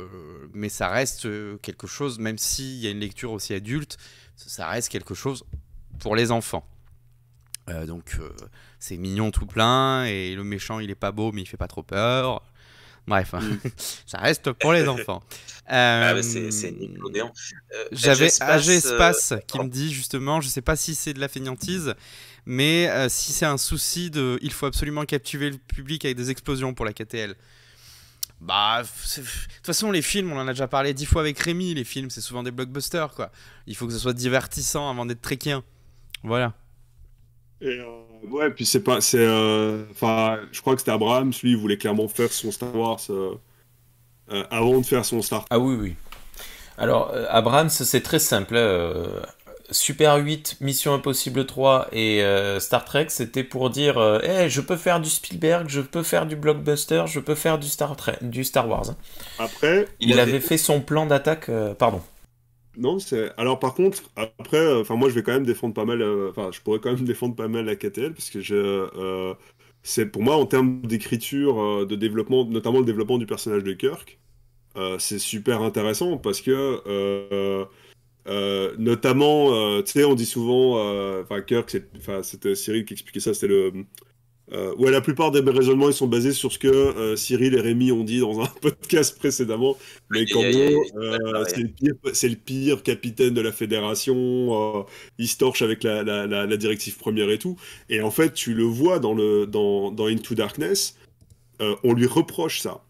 mais ça reste quelque chose, même s'il y a une lecture aussi adulte, ça reste quelque chose pour les enfants. Donc c'est mignon tout plein et le méchant il est pas beau mais il fait pas trop peur. Bref, ça reste pour les enfants. C'est Nickelodeon. J'avais AG Espace qui me dit justement, je sais pas si c'est de la fainéantise, mais si c'est un souci de il faut absolument captiver le public avec des explosions pour la KTL. De toute façon, les films, on en a déjà parlé 10 fois avec Rémi, les films, c'est souvent des blockbusters, quoi. Il faut que ce soit divertissant avant d'être trekien. Voilà. Et ouais, puis je crois que c'était Abrams, lui, il voulait clairement faire son Star Wars avant de faire son Star Trek. Ah oui. Alors, Abrams, c'est très simple. Super 8, Mission Impossible 3 et Star Trek, c'était pour dire je peux faire du Spielberg, je peux faire du blockbuster, je peux faire du Star Wars. Après, il avait fait son plan d'attaque. Pardon. Non, alors par contre, après, moi je vais quand même défendre pas mal, je pourrais quand même défendre pas mal la KTL parce que c'est pour moi en termes d'écriture, de développement, notamment le développement du personnage de Kirk, c'est super intéressant parce que notamment, tu sais, on dit souvent, Kirk, c'était Cyril qui expliquait ça, c'était ouais, la plupart des raisonnements ils sont basés sur ce que Cyril et Rémi ont dit dans un podcast précédemment, mais qu'en gros, c'est le pire capitaine de la fédération, il se torche avec la directive première et tout, et en fait tu le vois dans Into Darkness, on lui reproche ça.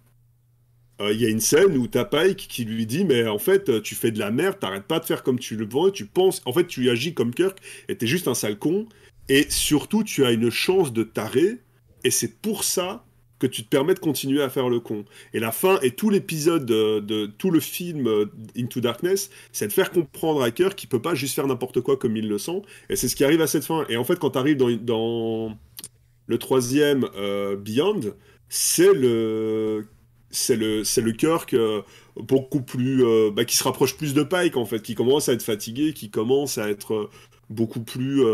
il y a une scène où t'as Pike qui lui dit mais en fait tu fais de la merde, t'arrêtes pas de faire comme tu le veux, tu penses, en fait tu agis comme Kirk et t'es juste un sale con et surtout tu as une chance de t'arrêter et c'est pour ça que tu te permets de continuer à faire le con. Et la fin et tout l'épisode de tout le film Into Darkness, c'est de faire comprendre à Kirk qu'il peut pas juste faire n'importe quoi comme il le sent et c'est ce qui arrive à cette fin. Et en fait quand t'arrives dans le troisième Beyond, c'est le Kirk beaucoup plus qui se rapproche plus de Pike en fait, qui commence à être fatigué, qui commence à être beaucoup plus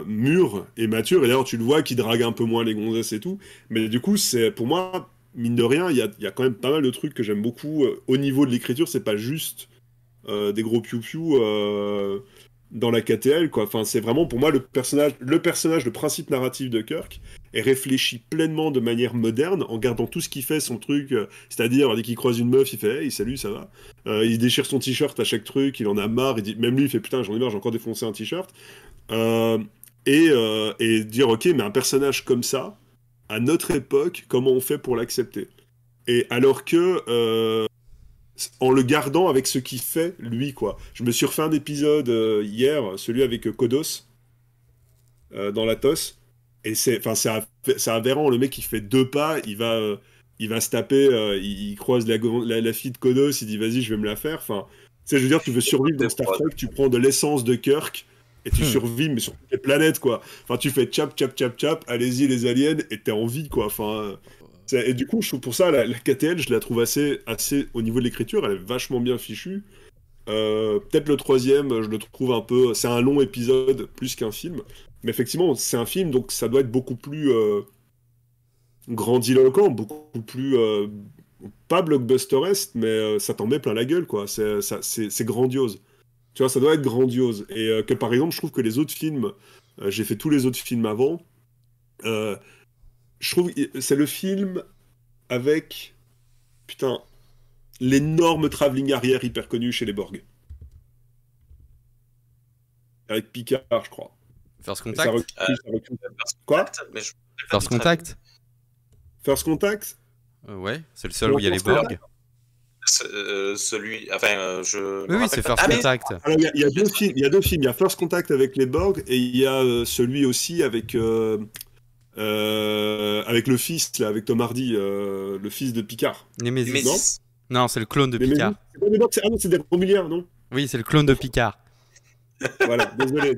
mûr et mature. Et d'ailleurs tu le vois qui drague un peu moins les gonzesses et tout. Mais du coup c'est pour moi mine de rien il y a quand même pas mal de trucs que j'aime beaucoup au niveau de l'écriture. C'est pas juste des gros piou-piou dans la KTL, quoi. Enfin, c'est vraiment, pour moi, le personnage, le principe narratif de Kirk est réfléchi pleinement de manière moderne, en gardant tout ce qu'il fait, son truc, c'est-à-dire, dès qu'il croise une meuf, il fait « Hey, salut, ça va ?» Il déchire son t-shirt à chaque truc, il en a marre, il dit, même lui, il fait « Putain, j'en ai marre, j'ai encore défoncé un t-shirt. » Et dire « Ok, mais un personnage comme ça, à notre époque, comment on fait pour l'accepter ?» Et alors que... en le gardant avec ce qu'il fait, lui, quoi. Je me suis refait un épisode hier, celui avec Kodos, dans la tosse, et c'est aberrant, le mec, il fait 2 pas, il va se taper, il croise la fille de Kodos, il dit, vas-y, je vais me la faire, enfin... Tu sais, je veux dire, tu veux survivre dans Star Trek, tu prends de l'essence de Kirk, et tu survis, mais sur toutes les planètes, quoi. Enfin, tu fais chap, chap, chap, chap, allez-y, les aliens, et t'es en vie, quoi, enfin... Et du coup, je trouve pour ça, la KTL, je la trouve assez, au niveau de l'écriture, elle est vachement bien fichue. Peut-être le troisième, je le trouve un peu... C'est un long épisode, plus qu'un film. Mais effectivement, c'est un film, donc ça doit être beaucoup plus grandiloquent, beaucoup plus... pas blockbusteresque, mais ça t'en met plein la gueule, quoi. C'est grandiose. Tu vois, ça doit être grandiose. Et que par exemple, je trouve que les autres films... j'ai fait tous les autres films avant... je trouve que c'est le film avec, putain, l'énorme travelling arrière hyper connu chez les Borg. Avec Picard, je crois. First Contact. Quoi? First Contact. First Contact. Ouais, c'est le seul où il y a les Borg. Celui, enfin, oui, c'est First Contact. Alors, il y a deux films. Il y a First Contact avec les Borg et il y a celui aussi avec le fils, là, avec Tom Hardy, le fils de Picard. Nemesis. Non, c'est le clone de Picard. C'est des Romuliens, non? Oui, c'est le clone de Picard. Voilà, désolé.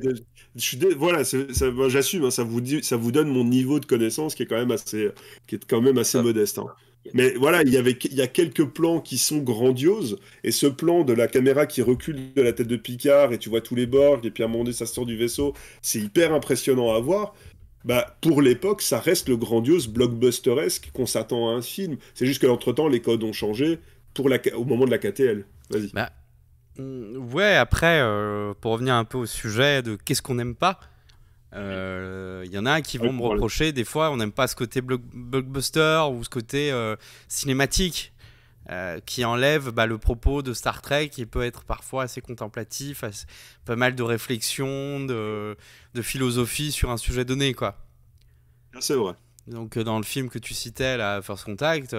Voilà, moi, j'assume, hein, ça vous donne mon niveau de connaissance qui est quand même assez modeste. Hein. Mais voilà, il y a quelques plans qui sont grandioses, et ce plan de la caméra qui recule de la tête de Picard, et tu vois tous les Borg, et puis à un moment donné, ça sort du vaisseau, c'est hyper impressionnant à voir. Bah, pour l'époque, ça reste le grandiose blockbusteresque qu'on s'attend à un film. C'est juste qu'entre-temps, les codes ont changé au moment de la KTL. Vas-y. Bah, ouais, après, pour revenir un peu au sujet de qu'est-ce qu'on n'aime pas, il y en a qui vont me reprocher, des fois, on n'aime pas ce côté blockbuster ou ce côté cinématique qui enlève le propos de Star Trek, qui peut être parfois assez contemplatif, pas mal de réflexion, de philosophie sur un sujet donné, quoi. C'est vrai. Donc dans le film que tu citais, la First Contact,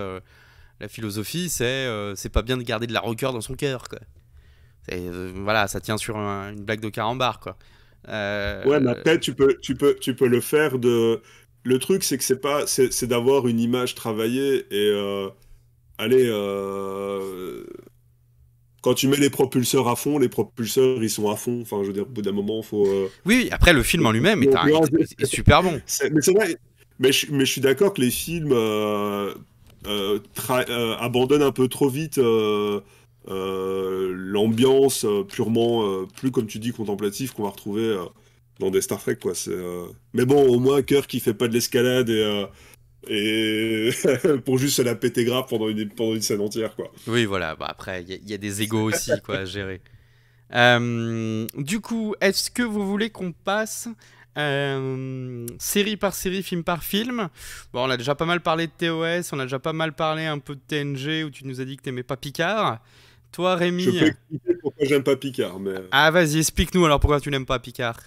la philosophie, c'est pas bien de garder de la rocker dans son cœur, quoi. Voilà, ça tient sur une blague de carambar, quoi. Ouais, mais après tu peux le faire de. Le truc, c'est que c'est d'avoir une image travaillée et allez, quand tu mets les propulseurs à fond, les propulseurs ils sont à fond. Enfin, je veux dire, au bout d'un moment, faut. Oui, après le film en lui-même est super bon. Mais c'est vrai. Mais je suis d'accord que les films abandonnent un peu trop vite l'ambiance purement, plus comme tu dis, contemplative qu'on va retrouver dans des Star Trek, quoi. Mais bon, au moins Kirk qui fait pas de l'escalade et pour juste se la péter grave pendant une scène entière, quoi. Oui, voilà. Après, il y a des égos aussi, quoi, à gérer. Du coup, est-ce que vous voulez qu'on passe série par série, film par film? Bon, on a déjà pas mal parlé de TOS, on a déjà pas mal parlé un peu de TNG où tu nous as dit que t'aimais pas Picard. Toi, Rémi... Je peux expliquer pourquoi j'aime pas Picard, mais... Ah, vas-y, explique-nous alors pourquoi tu n'aimes pas Picard.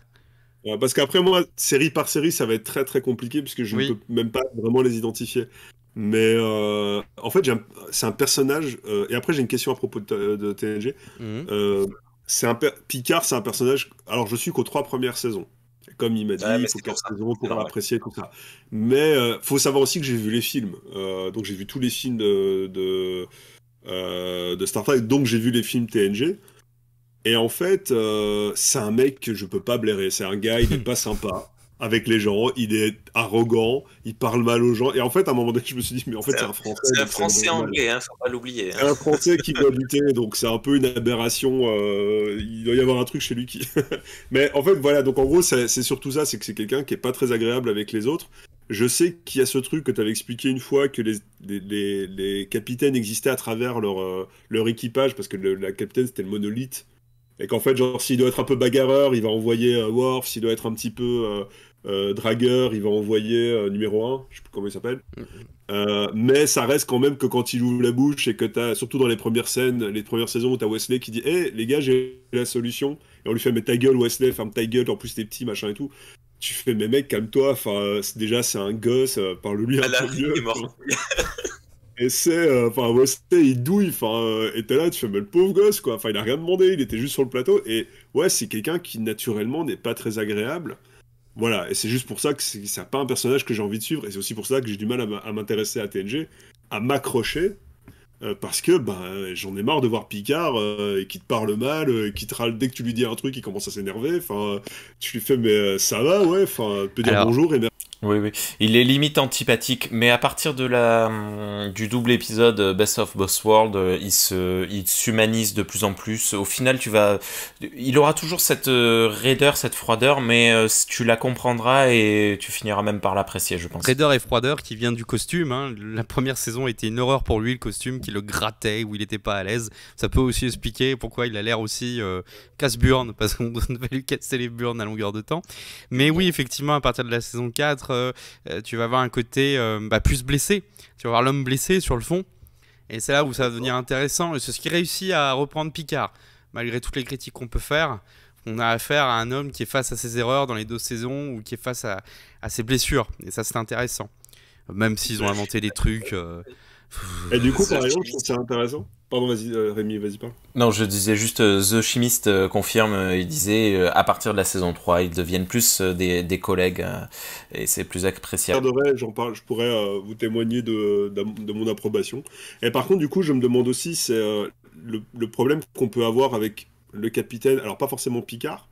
Parce qu'après, moi, série par série, ça va être très très compliqué puisque je ne peux même pas vraiment les identifier. Mais en fait, c'est un personnage. Et après, j'ai une question à propos de TNG. Picard, c'est un personnage. Alors, je suis qu'aux 3 premières saisons. Comme il m'a dit, il faut 4 saisons pour l'apprécier, tout ça. Mais faut savoir aussi que j'ai vu les films. Donc, j'ai vu tous les films de Star Trek. Donc, j'ai vu les films TNG. Et en fait, c'est un mec que je peux pas blairer. C'est un gars, il est pas sympa avec les gens, il est arrogant, il parle mal aux gens. Et en fait, à un moment donné, je me suis dit, mais en fait, c'est un Français. C'est un Français anglais, hein, faut pas l'oublier. C'est un Français qui doit lutter, donc c'est un peu une aberration. Il doit y avoir un truc chez lui qui. Mais en fait, voilà, donc en gros, c'est surtout ça, c'est que c'est quelqu'un qui est pas très agréable avec les autres. Je sais qu'il y a ce truc que tu avais expliqué une fois, que les capitaines existaient à travers leur équipage, parce que la capitaine, c'était le monolithe. Et qu'en fait, genre, s'il doit être un peu bagarreur, il va envoyer Worf. S'il doit être un petit peu dragueur, il va envoyer numéro 1. Je sais plus comment il s'appelle. Mais ça reste quand même que quand il ouvre la bouche et que t'as, surtout dans les premières scènes, les premières saisons où t'as Wesley qui dit hey, les gars, j'ai la solution. Et on lui fait mais ta gueule, Wesley, ferme ta gueule. En plus, t'es petit, machin et tout. Tu fais mais mec, calme-toi. Enfin, déjà, c'est un gosse. Parle-lui un peu mieux. Est mort. Et c'est, enfin, Wesley, il douille, et t'es là, tu fais, mais le pauvre gosse, quoi. Enfin, il a rien demandé, il était juste sur le plateau. Et ouais, c'est quelqu'un qui, naturellement, n'est pas très agréable. Voilà, et c'est juste pour ça que c'est pas un personnage que j'ai envie de suivre. Et c'est aussi pour ça que j'ai du mal à m'intéresser à TNG, à m'accrocher. Parce que j'en ai marre de voir Picard qui te parle mal, qui te râle dès que tu lui dis un truc, il commence à s'énerver. Enfin, tu lui fais, mais ça va, ouais, enfin, peut dire bonjour et merci. Oui, oui. Il est limite antipathique, mais à partir du double épisode Best of Both Worlds, il s'humanise de plus en plus. Au final, il aura toujours cette raideur, cette froideur, mais tu la comprendras et tu finiras même par l'apprécier, je pense. Raideur et froideur qui vient du costume. Hein. La première saison était une horreur pour lui, le costume qui le grattait, où il n'était pas à l'aise. Ça peut aussi expliquer pourquoi il a l'air aussi casse-burne, parce qu'on devait lui casser les burnes à longueur de temps. Mais oui, effectivement, à partir de la saison 4, tu vas avoir un côté plus blessé. Tu vas voir l'homme blessé sur le fond. Et c'est là où ça va devenir intéressant. Et c'est ce qui réussit à reprendre Picard. Malgré toutes les critiques qu'on peut faire, on a affaire à un homme qui est face à ses erreurs dans les 2 saisons ou qui est face à ses blessures. Et ça, c'est intéressant. Même s'ils ont inventé des trucs... Et du coup, par exemple, c'est intéressant. Pardon, vas-y, Rémi, vas-y, parle. Non, je disais juste, The Chimiste confirme, il disait, à partir de la saison 3, ils deviennent plus des collègues, et c'est plus appréciable. Je pourrais vous témoigner de mon approbation. Et par contre, du coup, je me demande aussi, c'est le problème qu'on peut avoir avec le capitaine, alors pas forcément Picard,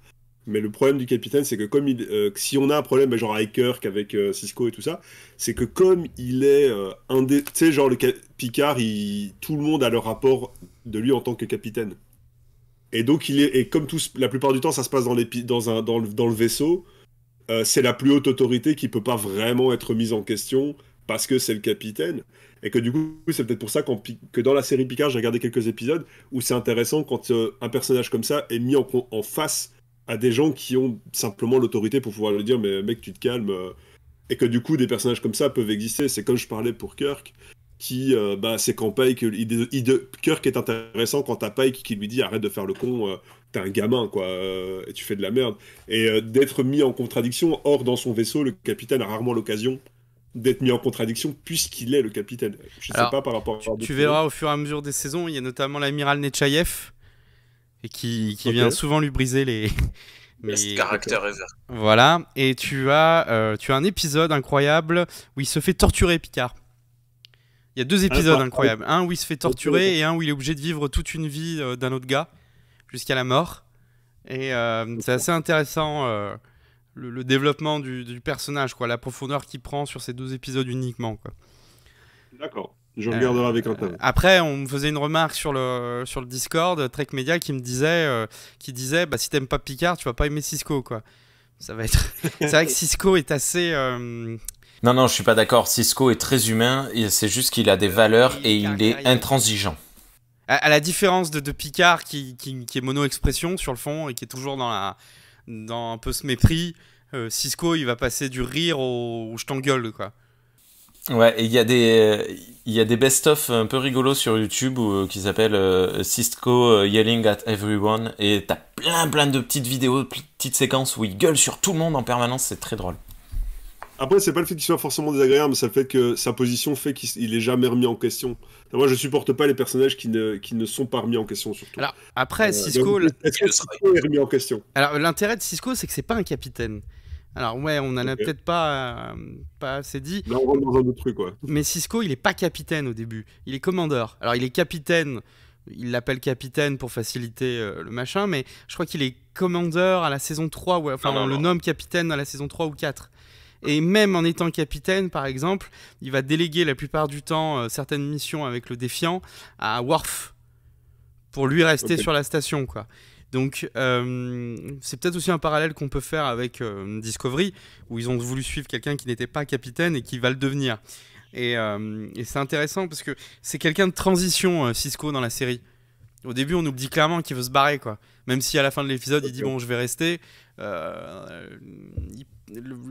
mais le problème du capitaine, c'est que comme si on a un problème, genre avec Kirk, avec Sisko et tout ça, c'est que comme il est tu sais, genre Picard, tout le monde a le rapport de lui en tant que capitaine. Et donc et comme la plupart du temps, ça se passe dans le vaisseau, c'est la plus haute autorité qui peut pas vraiment être mise en question parce que c'est le capitaine. Et que du coup, c'est peut-être pour ça que dans la série Picard, j'ai regardé quelques épisodes où c'est intéressant quand un personnage comme ça est mis en face à des gens qui ont simplement l'autorité pour pouvoir lui dire mais mec tu te calmes et que du coup des personnages comme ça peuvent exister. C'est comme je parlais pour Kirk qui c'est quand Pike Kirk est intéressant quand t'as Pike qui lui dit arrête de faire le con, t'es un gamin quoi, et tu fais de la merde, et d'être mis en contradiction. Or dans son vaisseau le capitaine a rarement l'occasion d'être mis en contradiction puisqu'il est le capitaine. Je sais pas par rapport à tu verras au fur et à mesure des saisons, il y a notamment l'amiral Nechayev et qui vient souvent lui briser les caractère ever. Voilà, et tu as un épisode incroyable où il se fait torturer Picard. Il y a 2 épisodes incroyables, un où il se fait torturer et un où il est obligé de vivre toute une vie d'un autre gars jusqu'à la mort. Et c'est assez intéressant le développement du personnage, quoi, la profondeur qu'il prend sur ces 2 épisodes uniquement, quoi. D'accord. Je regarderai avec intérêt. Après, on me faisait une remarque sur le Discord, Trek Media, qui disait si t'aimes pas Picard, tu vas pas aimer Sisko, quoi. Ça va être. C'est vrai que Sisko est assez. Non, je suis pas d'accord. Sisko est très humain. C'est juste qu'il a des valeurs et il est intransigeant. À la différence de Picard qui est mono-expression sur le fond et qui est toujours dans un peu ce mépris, Sisko il va passer du rire au je t'engueule, quoi. Ouais, et il y a des best-of un peu rigolos sur YouTube qui s'appellent Sisko Yelling at Everyone, et t'as plein de petites vidéos, petites séquences où il gueule sur tout le monde en permanence, c'est très drôle. Après, c'est pas le fait qu'il soit forcément désagréable, mais c'est le fait que sa position fait qu'il est jamais remis en question. Moi, je supporte pas les personnages qui ne sont pas remis en question, surtout. Alors, après, Sisko... Est-ce que Sisko est remis en question? Alors, l'intérêt de Sisko, c'est que c'est pas un capitaine. Alors, ouais, on en a Ok. peut-être pas assez dit. Là, on rentre dans un autre truc, quoi. Mais Sisko, il est pas capitaine au début. Il est commandeur. Alors, il est capitaine. Il l'appelle capitaine pour faciliter le machin, mais je crois qu'il est commandeur à la saison 3, ou, enfin, Non, on le nomme capitaine à la saison 3 ou 4. Et même en étant capitaine, par exemple, il va déléguer la plupart du temps certaines missions avec le Défiant à Worf pour lui rester Ok. sur la station, quoi. Donc, c'est peut-être aussi un parallèle qu'on peut faire avec Discovery, où ils ont voulu suivre quelqu'un qui n'était pas capitaine et qui va le devenir. Et c'est intéressant parce que c'est quelqu'un de transition, Sisko, dans la série. Au début, on nous dit clairement qu'il veut se barrer, quoi. Même si à la fin de l'épisode, il dit bon, je vais rester.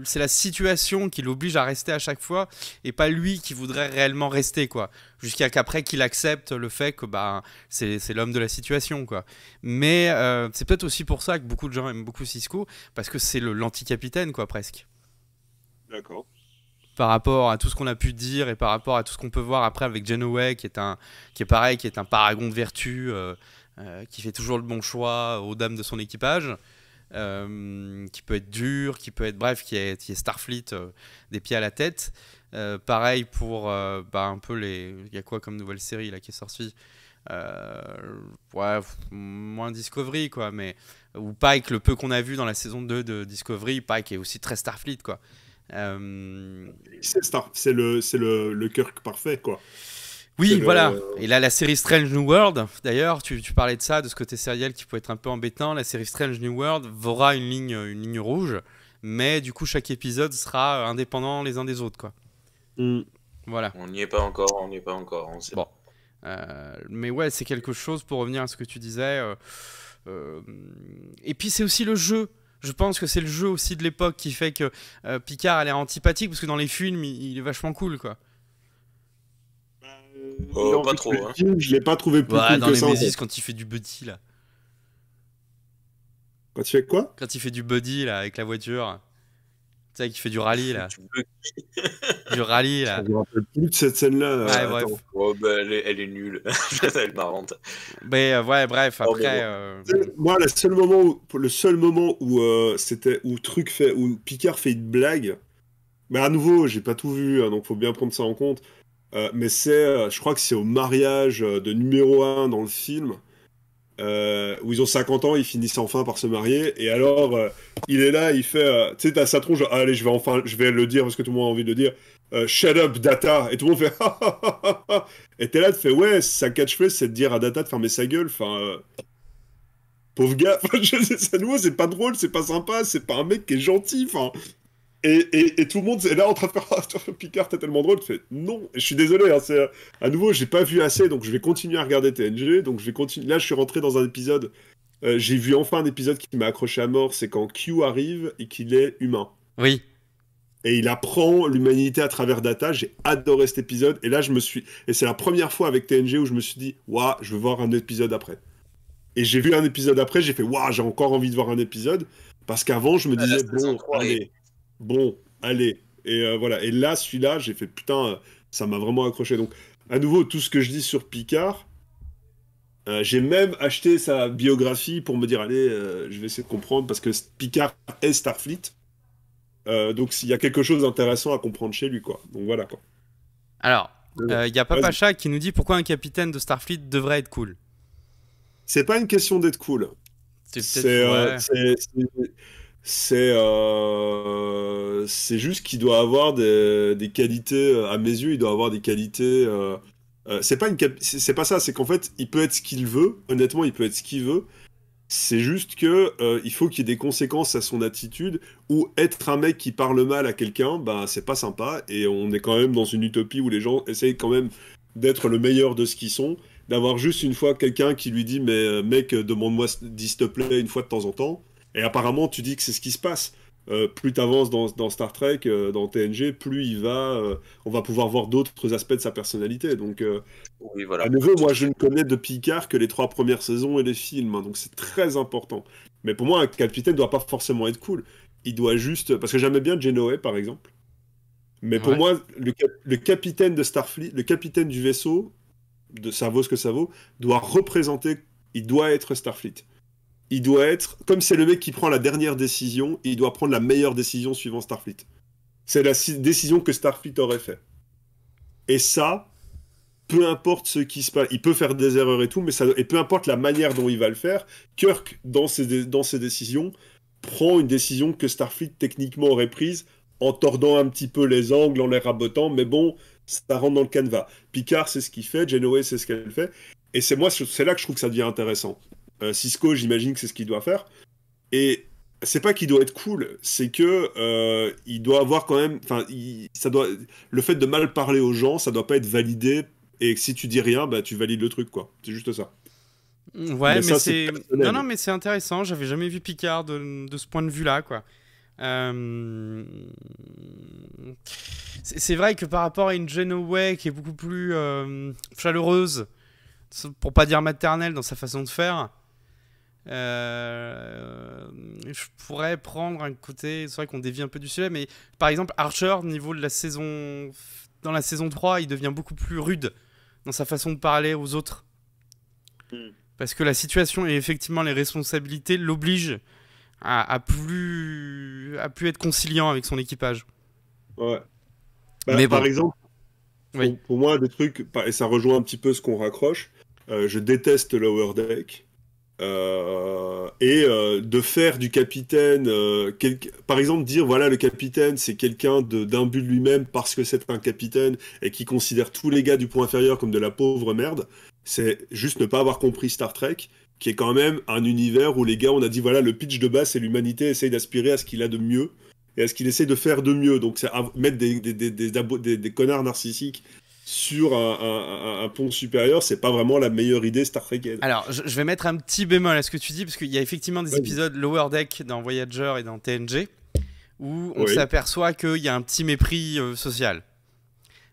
C'est la situation qui l'oblige à rester à chaque fois, et pas lui qui voudrait réellement rester, quoi. Jusqu'à qu'après qu'il accepte le fait que bah, c'est l'homme de la situation, quoi. Mais c'est peut-être aussi pour ça que beaucoup de gens aiment beaucoup Sisko, parce que c'est l'anti-capitaine, quoi, presque. D'accord. Par rapport à tout ce qu'on a pu dire et par rapport à tout ce qu'on peut voir après avec Janeway, qui est pareil, qui est un paragon de vertu, qui fait toujours le bon choix aux dames de son équipage, qui peut être dur, qui peut être bref, qui est Starfleet des pieds à la tête. Pareil pour un peu il y a quoi comme nouvelle série là qui est sortie, ouais, moins Discovery, quoi, mais ou Pike, le peu qu'on a vu dans la saison 2 de Discovery, Pike est aussi très Starfleet, quoi. C'est le Kirk parfait, quoi. Oui, C'est voilà. Et là, la série Strange New World, d'ailleurs, tu parlais de ça, de ce côté sériel qui peut être un peu embêtant. La série Strange New World aura une ligne rouge, mais du coup, chaque épisode sera indépendant les uns des autres, quoi. Voilà. On n'y est pas encore, on sait. Bon. Mais ouais, c'est quelque chose, pour revenir à ce que tu disais. Et puis, c'est aussi le jeu. Je pense que c'est le jeu aussi de l'époque qui fait que Picard a l'air antipathique, parce que dans les films, il est vachement cool, quoi. Pas trop, hein. Je l'ai pas trouvé plus Ouais, cool dans que les ça. Mésis, quand il fait du buddy, là. Quand tu fais quoi? Quand il fait du buddy, là, avec la voiture. Tu sais, qu'il fait du rallye, là. Du rallye, là. Je me rappelle plus de cette scène-là. Ouais, bref. Oh, bah, elle est nulle. Elle est marrante. Mais ouais, bref, Oh, après... Moi, le seul moment où Picard fait une blague, mais à nouveau, j'ai pas tout vu, hein, donc faut bien prendre ça en compte. Mais je crois que c'est au mariage de numéro 1 dans le film, où ils ont 50 ans, ils finissent enfin par se marier, et alors il est là, il fait, tu sais, t'as sa tronche, allez, je vais le dire parce que tout le monde a envie de le dire, shut up, Data, et tout le monde fait, et t'es là, tu fais, ouais, sa catchphrase, c'est de dire à Data de fermer sa gueule, enfin, pauvre gars, à nouveau, c'est pas drôle, c'est pas sympa, c'est pas un mec qui est gentil, enfin. Et tout le monde est là en train de faire Picard, t'es tellement drôle. Tu fais non. Et je suis désolé, hein, à nouveau, j'ai pas vu assez, donc je vais continuer à regarder TNG. Donc je vais continuer. Là, je suis rentré dans un épisode. J'ai vu enfin un épisode qui m'a accroché à mort. C'est quand Q arrive et qu'il est humain. Oui. Et il apprend l'humanité à travers Data. J'ai adoré cet épisode. Et là, et c'est la première fois avec TNG où je me suis dit, waouh, je veux voir un épisode après. Et j'ai vu un épisode après, j'ai fait, waouh, j'ai encore envie de voir un épisode. Parce qu'avant, je me disais, bon, allez. Et voilà. Et là, celui-là, j'ai fait putain, ça m'a vraiment accroché. Donc, à nouveau, tout ce que je dis sur Picard, j'ai même acheté sa biographie pour me dire, allez, je vais essayer de comprendre parce que Picard est Starfleet. Donc, s'il y a quelque chose d'intéressant à comprendre chez lui, quoi. Donc, voilà, quoi. Alors, il y a Papacha qui nous dit pourquoi un capitaine de Starfleet devrait être cool. C'est pas une question d'être cool. C'est juste qu'il doit avoir des qualités, à mes yeux, il doit avoir des qualités. C'est pas ça, c'est qu'en fait, il peut être ce qu'il veut. Honnêtement, il peut être ce qu'il veut. C'est juste que il faut qu'il y ait des conséquences à son attitude. Ou être un mec qui parle mal à quelqu'un, bah c'est pas sympa. Et on est quand même dans une utopie où les gens essayent quand même d'être le meilleur de ce qu'ils sont. D'avoir juste une fois quelqu'un qui lui dit mais mec, demande-moi dis s'il te plaît une fois de temps en temps. Et apparemment, tu dis que c'est ce qui se passe. Plus tu avances dans Star Trek, dans TNG, plus on va pouvoir voir d'autres aspects de sa personnalité. Donc, oui, voilà. à nouveau, moi, je ne connais de Picard que les 3 premières saisons et les films. Hein, donc, c'est très important. Mais pour moi, un capitaine ne doit pas forcément être cool. Il doit juste... Parce que j'aimais bien Janeway, par exemple. Mais pour Ouais. moi, le capitaine de Starfleet, le capitaine du vaisseau, ça vaut ce que ça vaut, doit représenter, il doit être Starfleet. Il doit être, comme c'est le mec qui prend la dernière décision, il doit prendre la meilleure décision suivant Starfleet. C'est la décision que Starfleet aurait fait. Et ça, peu importe ce qui se passe, il peut faire des erreurs et tout, et peu importe la manière dont il va le faire, Kirk, dans ses décisions, prend une décision que Starfleet techniquement aurait prise en tordant un petit peu les angles, en les rabotant, mais bon, ça rentre dans le canevas. Picard, c'est ce qu'il fait, Janeway, c'est ce qu'elle fait, et c'est là que je trouve que ça devient intéressant. Cisco, j'imagine que c'est ce qu'il doit faire, et c'est pas qu'il doit être cool, c'est que il doit avoir quand même, le fait de mal parler aux gens, ça doit pas être validé, et si tu dis rien, bah tu valides le truc, quoi. C'est juste ça. Ouais, mais ça, c'est. personnel. Non, mais c'est intéressant. J'avais jamais vu Picard de ce point de vue-là, quoi. C'est vrai que par rapport à une Janeway qui est beaucoup plus chaleureuse, pour pas dire maternelle dans sa façon de faire, je pourrais prendre un côté. C'est vrai qu'on dévie un peu du sujet, mais par exemple, Archer, au niveau de la saison. Dans la saison 3, il devient beaucoup plus rude dans sa façon de parler aux autres. Parce que la situation et effectivement les responsabilités l'obligent à plus être conciliant avec son équipage. Ouais. Mais Par bon. exemple, Oui. pour moi, des trucs, et ça rejoint un petit peu ce qu'on raccroche, je déteste Lower Deck. De faire du capitaine, par exemple dire voilà le capitaine c'est quelqu'un d'imbu de lui-même parce que c'est un capitaine et qui considère tous les gars du point inférieur comme de la pauvre merde, c'est juste ne pas avoir compris Star Trek, qui est quand même un univers où les gars on a dit voilà le pitch de base c'est l'humanité essaye d'aspirer à ce qu'il a de mieux et à ce qu'il essaie de faire de mieux, donc c'est mettre des connards narcissiques sur un pont supérieur, c'est pas vraiment la meilleure idée Star Trekienne. Alors, je vais mettre un petit bémol à ce que tu dis, parce qu'il y a effectivement des épisodes Lower Deck dans Voyager et dans TNG, où on s'aperçoit qu'il y a un petit mépris social.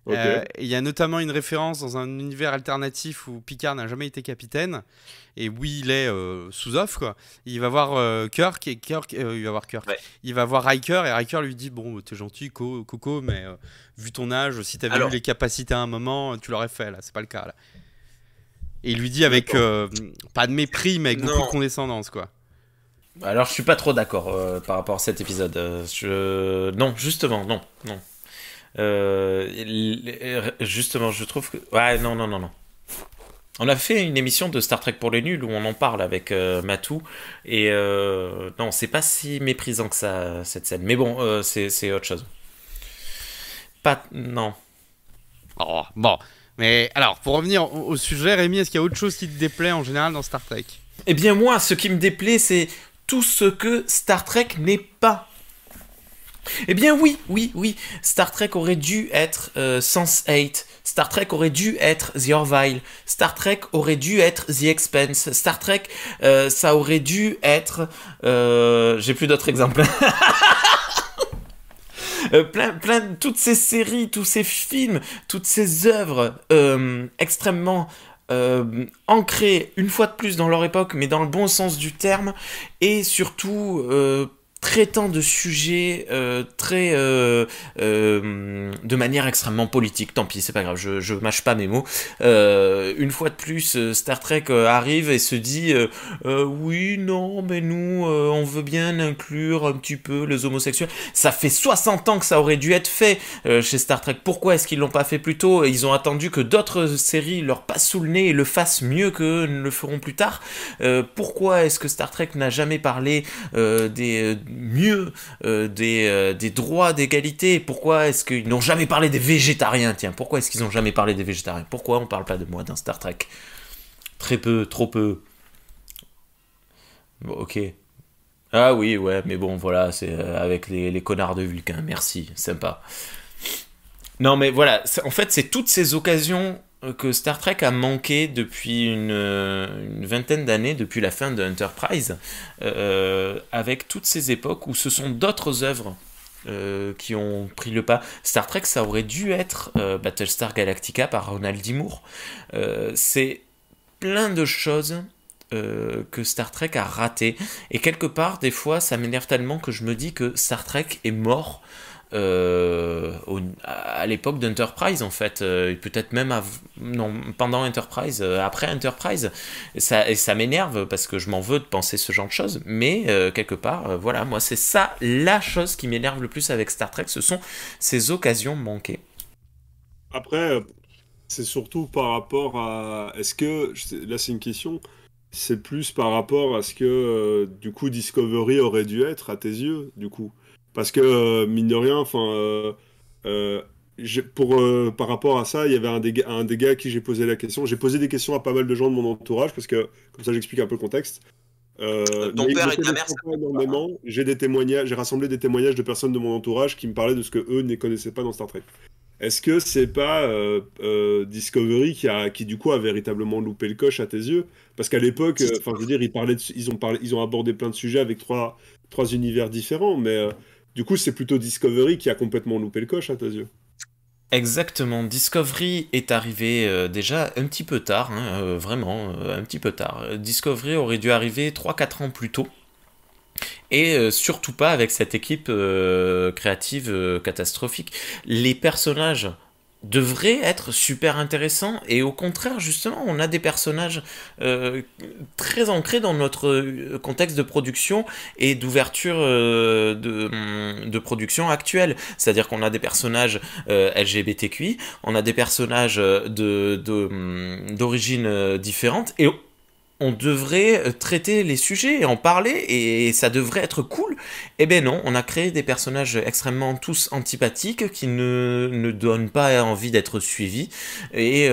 Il y a notamment une référence dans un univers alternatif où Picard n'a jamais été capitaine, et où il est sous-off, quoi. Il va voir Kirk, et Kirk, il va voir Kirk. Ouais. Il va voir Riker, et Riker lui dit bon, t'es gentil, Coco, mais vu ton âge, si t'avais eu les capacités à un moment, tu l'aurais fait, là, c'est pas le cas, là. Et il lui dit avec pas de mépris, mais avec beaucoup de condescendance, quoi. Alors, je suis pas trop d'accord par rapport à cet épisode. Non, justement, non. Justement, je trouve que... Ouais, non. On a fait une émission de Star Trek pour les nuls où on en parle avec Matou, et non, c'est pas si méprisant que ça, cette scène. Mais bon, c'est autre chose. Non. Oh, bon, mais alors, pour revenir au sujet, Rémi, est-ce qu'il y a autre chose qui te déplaît en général dans Star Trek ? Eh bien moi, ce qui me déplaît, c'est tout ce que Star Trek n'est pas. Eh bien oui, Star Trek aurait dû être Sense8, Star Trek aurait dû être The Orville, Star Trek aurait dû être The Expanse, Star Trek, ça aurait dû être... J'ai plus d'autres exemples. Toutes ces séries, tous ces films, toutes ces œuvres extrêmement... ancrés une fois de plus dans leur époque, mais dans le bon sens du terme, et surtout traitant de sujets de manière extrêmement politique. Tant pis, c'est pas grave, je mâche pas mes mots. Une fois de plus, Star Trek arrive et se dit oui, non, mais nous, on veut bien inclure un petit peu les homosexuels. Ça fait 60 ans que ça aurait dû être fait chez Star Trek. Pourquoi est-ce qu'ils l'ont pas fait plus tôt ? Ils ont attendu que d'autres séries leur passent sous le nez et le fassent mieux que ne le feront plus tard. Pourquoi est-ce que Star Trek n'a jamais parlé des droits d'égalité ? Pourquoi est-ce qu'ils n'ont jamais parlé des végétariens ? Tiens, pourquoi est-ce qu'ils n'ont jamais parlé des végétariens ? Pourquoi on parle pas de moi dans Star Trek ? Très peu, trop peu. Bon, ok. Ah oui, ouais, mais bon, voilà, c'est avec les connards de Vulcain, merci, sympa. Non, mais voilà, en fait, c'est toutes ces occasions que Star Trek a manqué depuis une vingtaine d'années, depuis la fin de Enterprise, avec toutes ces époques où ce sont d'autres œuvres qui ont pris le pas. Star Trek, ça aurait dû être Battlestar Galactica par Ronald D. Moore. C'est plein de choses que Star Trek a raté. Et quelque part, des fois, ça m'énerve tellement que je me dis que Star Trek est mort à l'époque d'Enterprise en fait, peut-être même non, pendant Enterprise, après Enterprise, et ça m'énerve parce que je m'en veux de penser ce genre de choses, mais quelque part, voilà, moi c'est ça la chose qui m'énerve le plus avec Star Trek, ce sont ces occasions manquées. Après, c'est surtout par rapport à... Est-ce que... Là, c'est une question. C'est plus par rapport à ce que, du coup, Discovery aurait dû être, à tes yeux, du coup. Parce que, mine de rien, enfin... par rapport à ça, il y avait un des gars à qui j'ai posé la question. J'ai posé des questions à pas mal de gens de mon entourage, parce que, comme ça, j'explique un peu le contexte. Ton Mais père ils et me ta mère, connaissaient pas énormément. J'ai des témoignages, j'ai rassemblé des témoignages de personnes de mon entourage qui me parlaient de ce que eux ne connaissaient pas dans Star Trek. Est-ce que c'est pas Discovery qui du coup a véritablement loupé le coche à tes yeux? Parce qu'à l'époque, enfin je veux dire, ils ont abordé plein de sujets avec trois univers différents, mais du coup c'est plutôt Discovery qui a complètement loupé le coche à tes yeux. Exactement, Discovery est arrivé déjà un petit peu tard, hein, vraiment un petit peu tard. Discovery aurait dû arriver 3-4 ans plus tôt. Et surtout pas avec cette équipe créative catastrophique. Les personnages devraient être super intéressants et au contraire justement on a des personnages très ancrés dans notre contexte de production et d'ouverture de production actuelle. C'est-à-dire qu'on a des personnages LGBTQI, on a des personnages d'origine différente et on devrait traiter les sujets et en parler et ça devrait être cool. Eh ben non, on a créé des personnages extrêmement tous antipathiques qui ne donnent pas envie d'être suivis et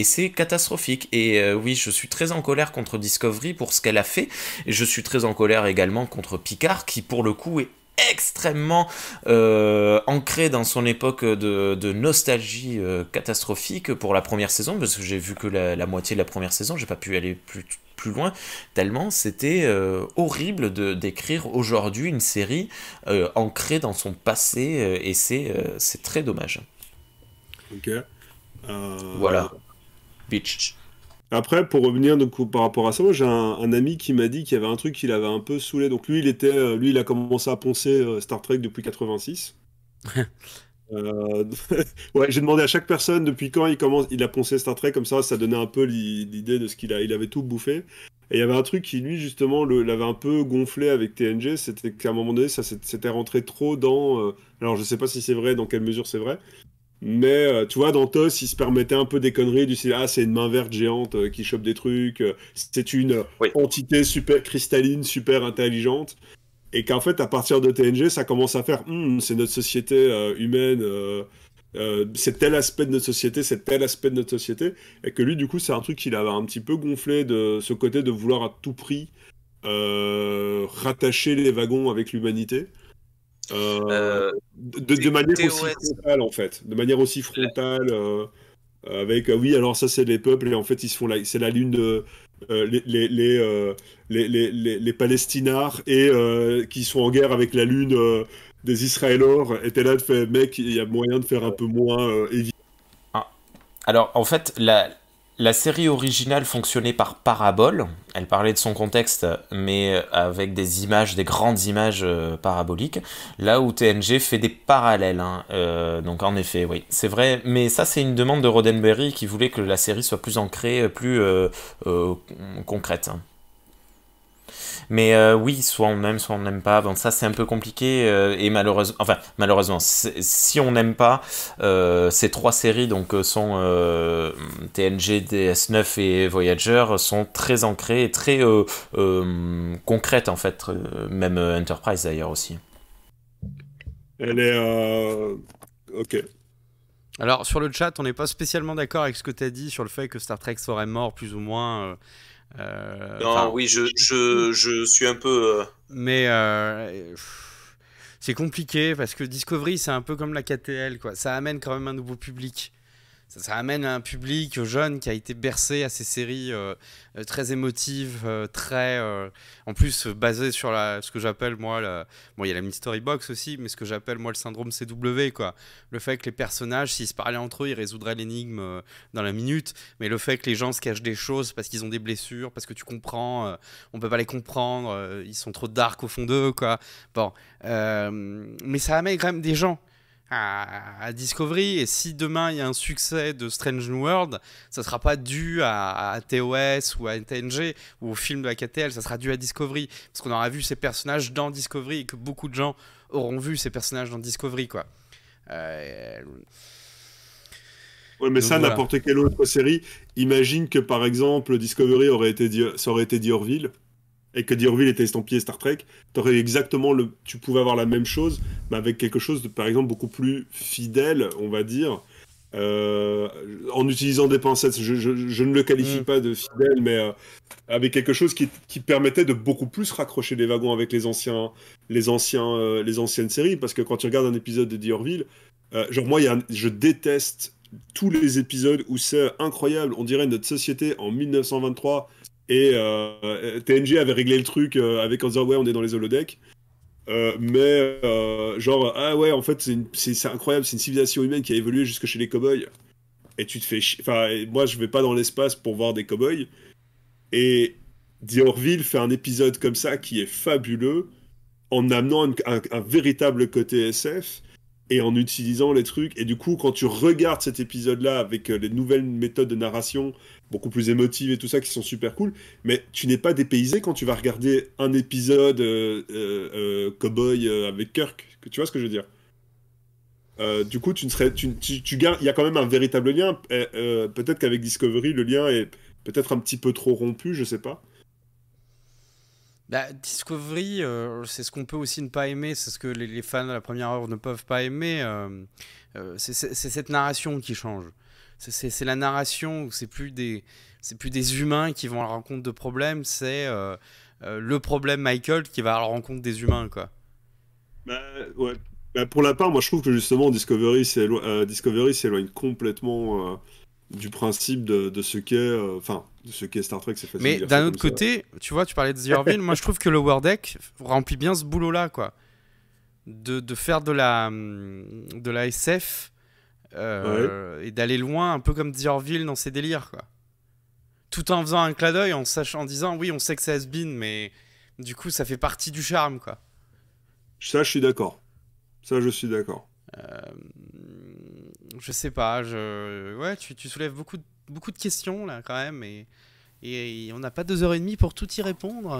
c'est catastrophique. Et oui, je suis très en colère contre Discovery pour ce qu'elle a fait et je suis très en colère également contre Picard qui pour le coup est extrêmement ancré dans son époque de nostalgie catastrophique pour la première saison parce que j'ai vu que la moitié de la première saison, j'ai pas pu aller plus loin tellement c'était horrible d'écrire aujourd'hui une série ancrée dans son passé et c'est très dommage. Ok. Voilà, bitch. Après, pour revenir donc, par rapport à ça, moi j'ai un ami qui m'a dit qu'il y avait un truc qui l'avait un peu saoulé. Donc lui, il a commencé à poncer Star Trek depuis 86. Ouais, j'ai demandé à chaque personne depuis quand il a poncé Star Trek, comme ça donnait un peu l'idée de ce il avait tout bouffé. Et il y avait un truc qui lui justement l'avait un peu gonflé avec TNG, c'était qu'à un moment donné, ça s'était rentré trop dans. Alors je sais pas si c'est vrai, dans quelle mesure c'est vrai. Mais tu vois, dans TOS, il se permettait un peu des conneries du style, ah, c'est une main verte géante qui chope des trucs, c'est une Oui. entité super cristalline, super intelligente. Et qu'en fait, à partir de TNG, ça commence à faire, c'est notre société humaine, c'est tel aspect de notre société, c'est tel aspect de notre société. Et que lui, du coup, c'est un truc qu'il avait un petit peu gonflé de ce côté de vouloir à tout prix rattacher les wagons avec l'humanité. De manière aussi frontale en fait, de manière aussi frontale avec oui alors ça c'est les peuples et en fait ils se font c'est la lune de les Palestinards et qui sont en guerre avec la lune des Israéliens étaient là de faire mec il y a moyen de faire un peu moins évident. Alors, en fait, la série originale fonctionnait par parabole. Elle parlait de son contexte, mais avec des images, des grandes images paraboliques. Là où TNG fait des parallèles. Hein. Donc, en effet, oui, c'est vrai. Mais ça, c'est une demande de Roddenberry qui voulait que la série soit plus ancrée, plus concrète. Hein. Mais oui, soit on n'aime pas. Bon, ça, c'est un peu compliqué. Et malheureusement, si on n'aime pas, ces trois séries donc, sont TNG, DS9 et Voyager, sont très ancrées et très concrètes, en fait. Même Enterprise, d'ailleurs, aussi. Elle est... Ok. Alors, sur le chat, on n'est pas spécialement d'accord avec ce que tu as dit sur le fait que Star Trek serait mort, plus ou moins. Non, oui, je suis un peu. Mais c'est compliqué parce que Discovery, c'est un peu comme la KTL, quoi. Ça amène quand même un nouveau public. Ça amène un public jeune qui a été bercé à ces séries très émotives, très en plus basées sur ce que j'appelle moi bon, il y a la Mystery Box aussi, mais ce que j'appelle moi le syndrome CW, quoi. Le fait que les personnages, s'ils se parlaient entre eux, ils résoudraient l'énigme dans la minute, mais le fait que les gens se cachent des choses parce qu'ils ont des blessures, parce que tu comprends, on peut pas les comprendre, ils sont trop dark au fond d'eux, quoi. Bon, mais ça amène quand même des gens. à Discovery, et si demain il y a un succès de Strange New World, ça sera pas dû à TOS ou à TNG ou au film de la KTL, ça sera dû à Discovery, parce qu'on aura vu ces personnages dans Discovery et que beaucoup de gens auront vu ces personnages dans Discovery, quoi. Ouais, mais Donc, ça, voilà. n'importe quelle autre série, imagine que par exemple Discovery ça aurait été D'Orville, et que D'Orville était estampillé Star Trek, tu pouvais avoir la même chose, mais avec quelque chose de, par exemple, beaucoup plus fidèle, on va dire, en utilisant des pincettes. Je ne le qualifie pas de fidèle, mais avec quelque chose qui permettait de beaucoup plus raccrocher les wagons avec les anciennes séries, parce que quand tu regardes un épisode de D'Orville, genre moi, je déteste tous les épisodes où c'est incroyable, on dirait notre société en 1923. Et TNG avait réglé le truc avec en disant ouais on est dans les holodecks, genre ah ouais en fait c'est incroyable, c'est une civilisation humaine qui a évolué jusque chez les cow-boys, et tu te fais enfin moi je vais pas dans l'espace pour voir des cow-boys, et D'Orville fait un épisode comme ça qui est fabuleux en amenant un véritable côté SF et en utilisant les trucs. Et du coup, quand tu regardes cet épisode-là avec les nouvelles méthodes de narration, beaucoup plus émotives et tout ça, qui sont super cool, mais tu n'es pas dépaysé quand tu vas regarder un épisode Cowboy avec Kirk. Tu vois ce que je veux dire? Du coup, tu gardes, il y a quand même un véritable lien. Peut-être qu'avec Discovery, le lien est peut-être un petit peu trop rompu, je sais pas. Bah, Discovery, c'est ce qu'on peut aussi ne pas aimer, c'est ce que les fans de la première heure ne peuvent pas aimer. C'est cette narration qui change. C'est la narration où c'est plus des humains qui vont à la rencontre de problèmes, c'est le problème Michael qui va à la rencontre des humains, quoi. Bah, ouais. Bah, pour la part, moi je trouve que justement Discovery s'éloigne complètement du principe de ce qu'est Star Trek. C'est facile de Mais dire ça d'un comme autre côté, tu vois, tu parlais de The Orville, moi je trouve que Lower Deck remplit bien ce boulot-là, quoi. De faire de la SF et d'aller loin, un peu comme The Orville dans ses délires, quoi. Tout en faisant un clin d'œil, en disant oui, on sait que c'est has-been, mais du coup ça fait partie du charme, quoi. Ça, je suis d'accord. Ça, je suis d'accord. Je sais pas, ouais, tu soulèves beaucoup de questions là quand même, et on n'a pas 2h30 pour tout y répondre.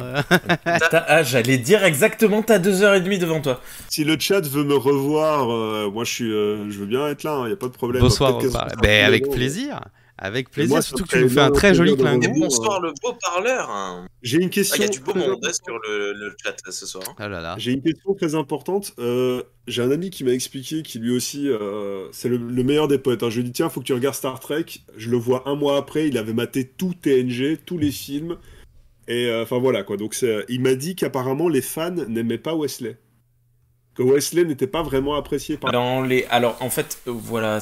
J'allais dire exactement, t'as 2h30 devant toi. Si le chat veut me revoir, moi je veux bien être là, il n'y a pas de problème. Bonsoir, avec plaisir. Avec plaisir, moi, surtout que tu nous fais un très joli clin d'œil. Bonsoir le beau parleur. J'ai une question. Il y a du beau monde sur le chat ce soir. Oh là là. J'ai une question très importante. J'ai un ami qui m'a expliqué qu'il lui aussi, c'est le meilleur des potes. Hein. Je lui ai dit tiens, faut que tu regardes Star Trek. Je le vois un mois après, il avait maté tout TNG, tous les films. Et enfin voilà quoi. Donc il m'a dit qu'apparemment les fans n'aimaient pas Wesley. Que Wesley n'était pas vraiment apprécié par... Alors, en fait, voilà,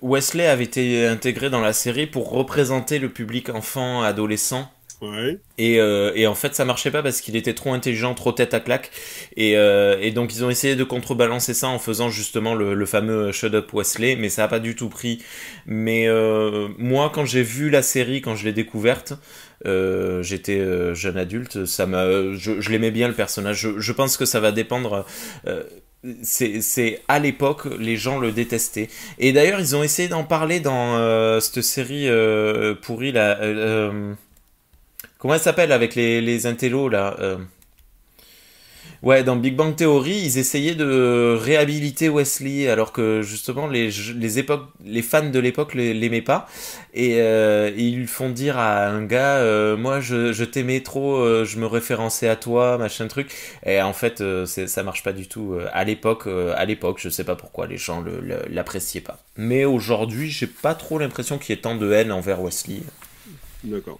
Wesley avait été intégré dans la série pour représenter le public enfant, adolescent. Ouais. Et en fait, ça marchait pas parce qu'il était trop intelligent, trop tête à claque. Et donc, ils ont essayé de contrebalancer ça en faisant justement le fameux Shut Up Wesley, mais ça a pas du tout pris. Mais moi, quand j'ai vu la série, quand je l'ai découverte, j'étais jeune adulte, je l'aimais bien le personnage. Je pense que ça va dépendre. C'est à l'époque, les gens le détestaient. Et d'ailleurs, ils ont essayé d'en parler dans cette série pourrie là. Comment elle s'appelle avec les intellos là Ouais, dans Big Bang Theory, ils essayaient de réhabiliter Wesley, alors que justement les fans de l'époque l'aimaient pas, et ils lui font dire à un gars, moi je t'aimais trop, je me référençais à toi, machin truc, et en fait ça marche pas du tout. À l'époque, je sais pas pourquoi les gens l'appréciaient pas. Mais aujourd'hui, j'ai pas trop l'impression qu'il y ait tant de haine envers Wesley. D'accord.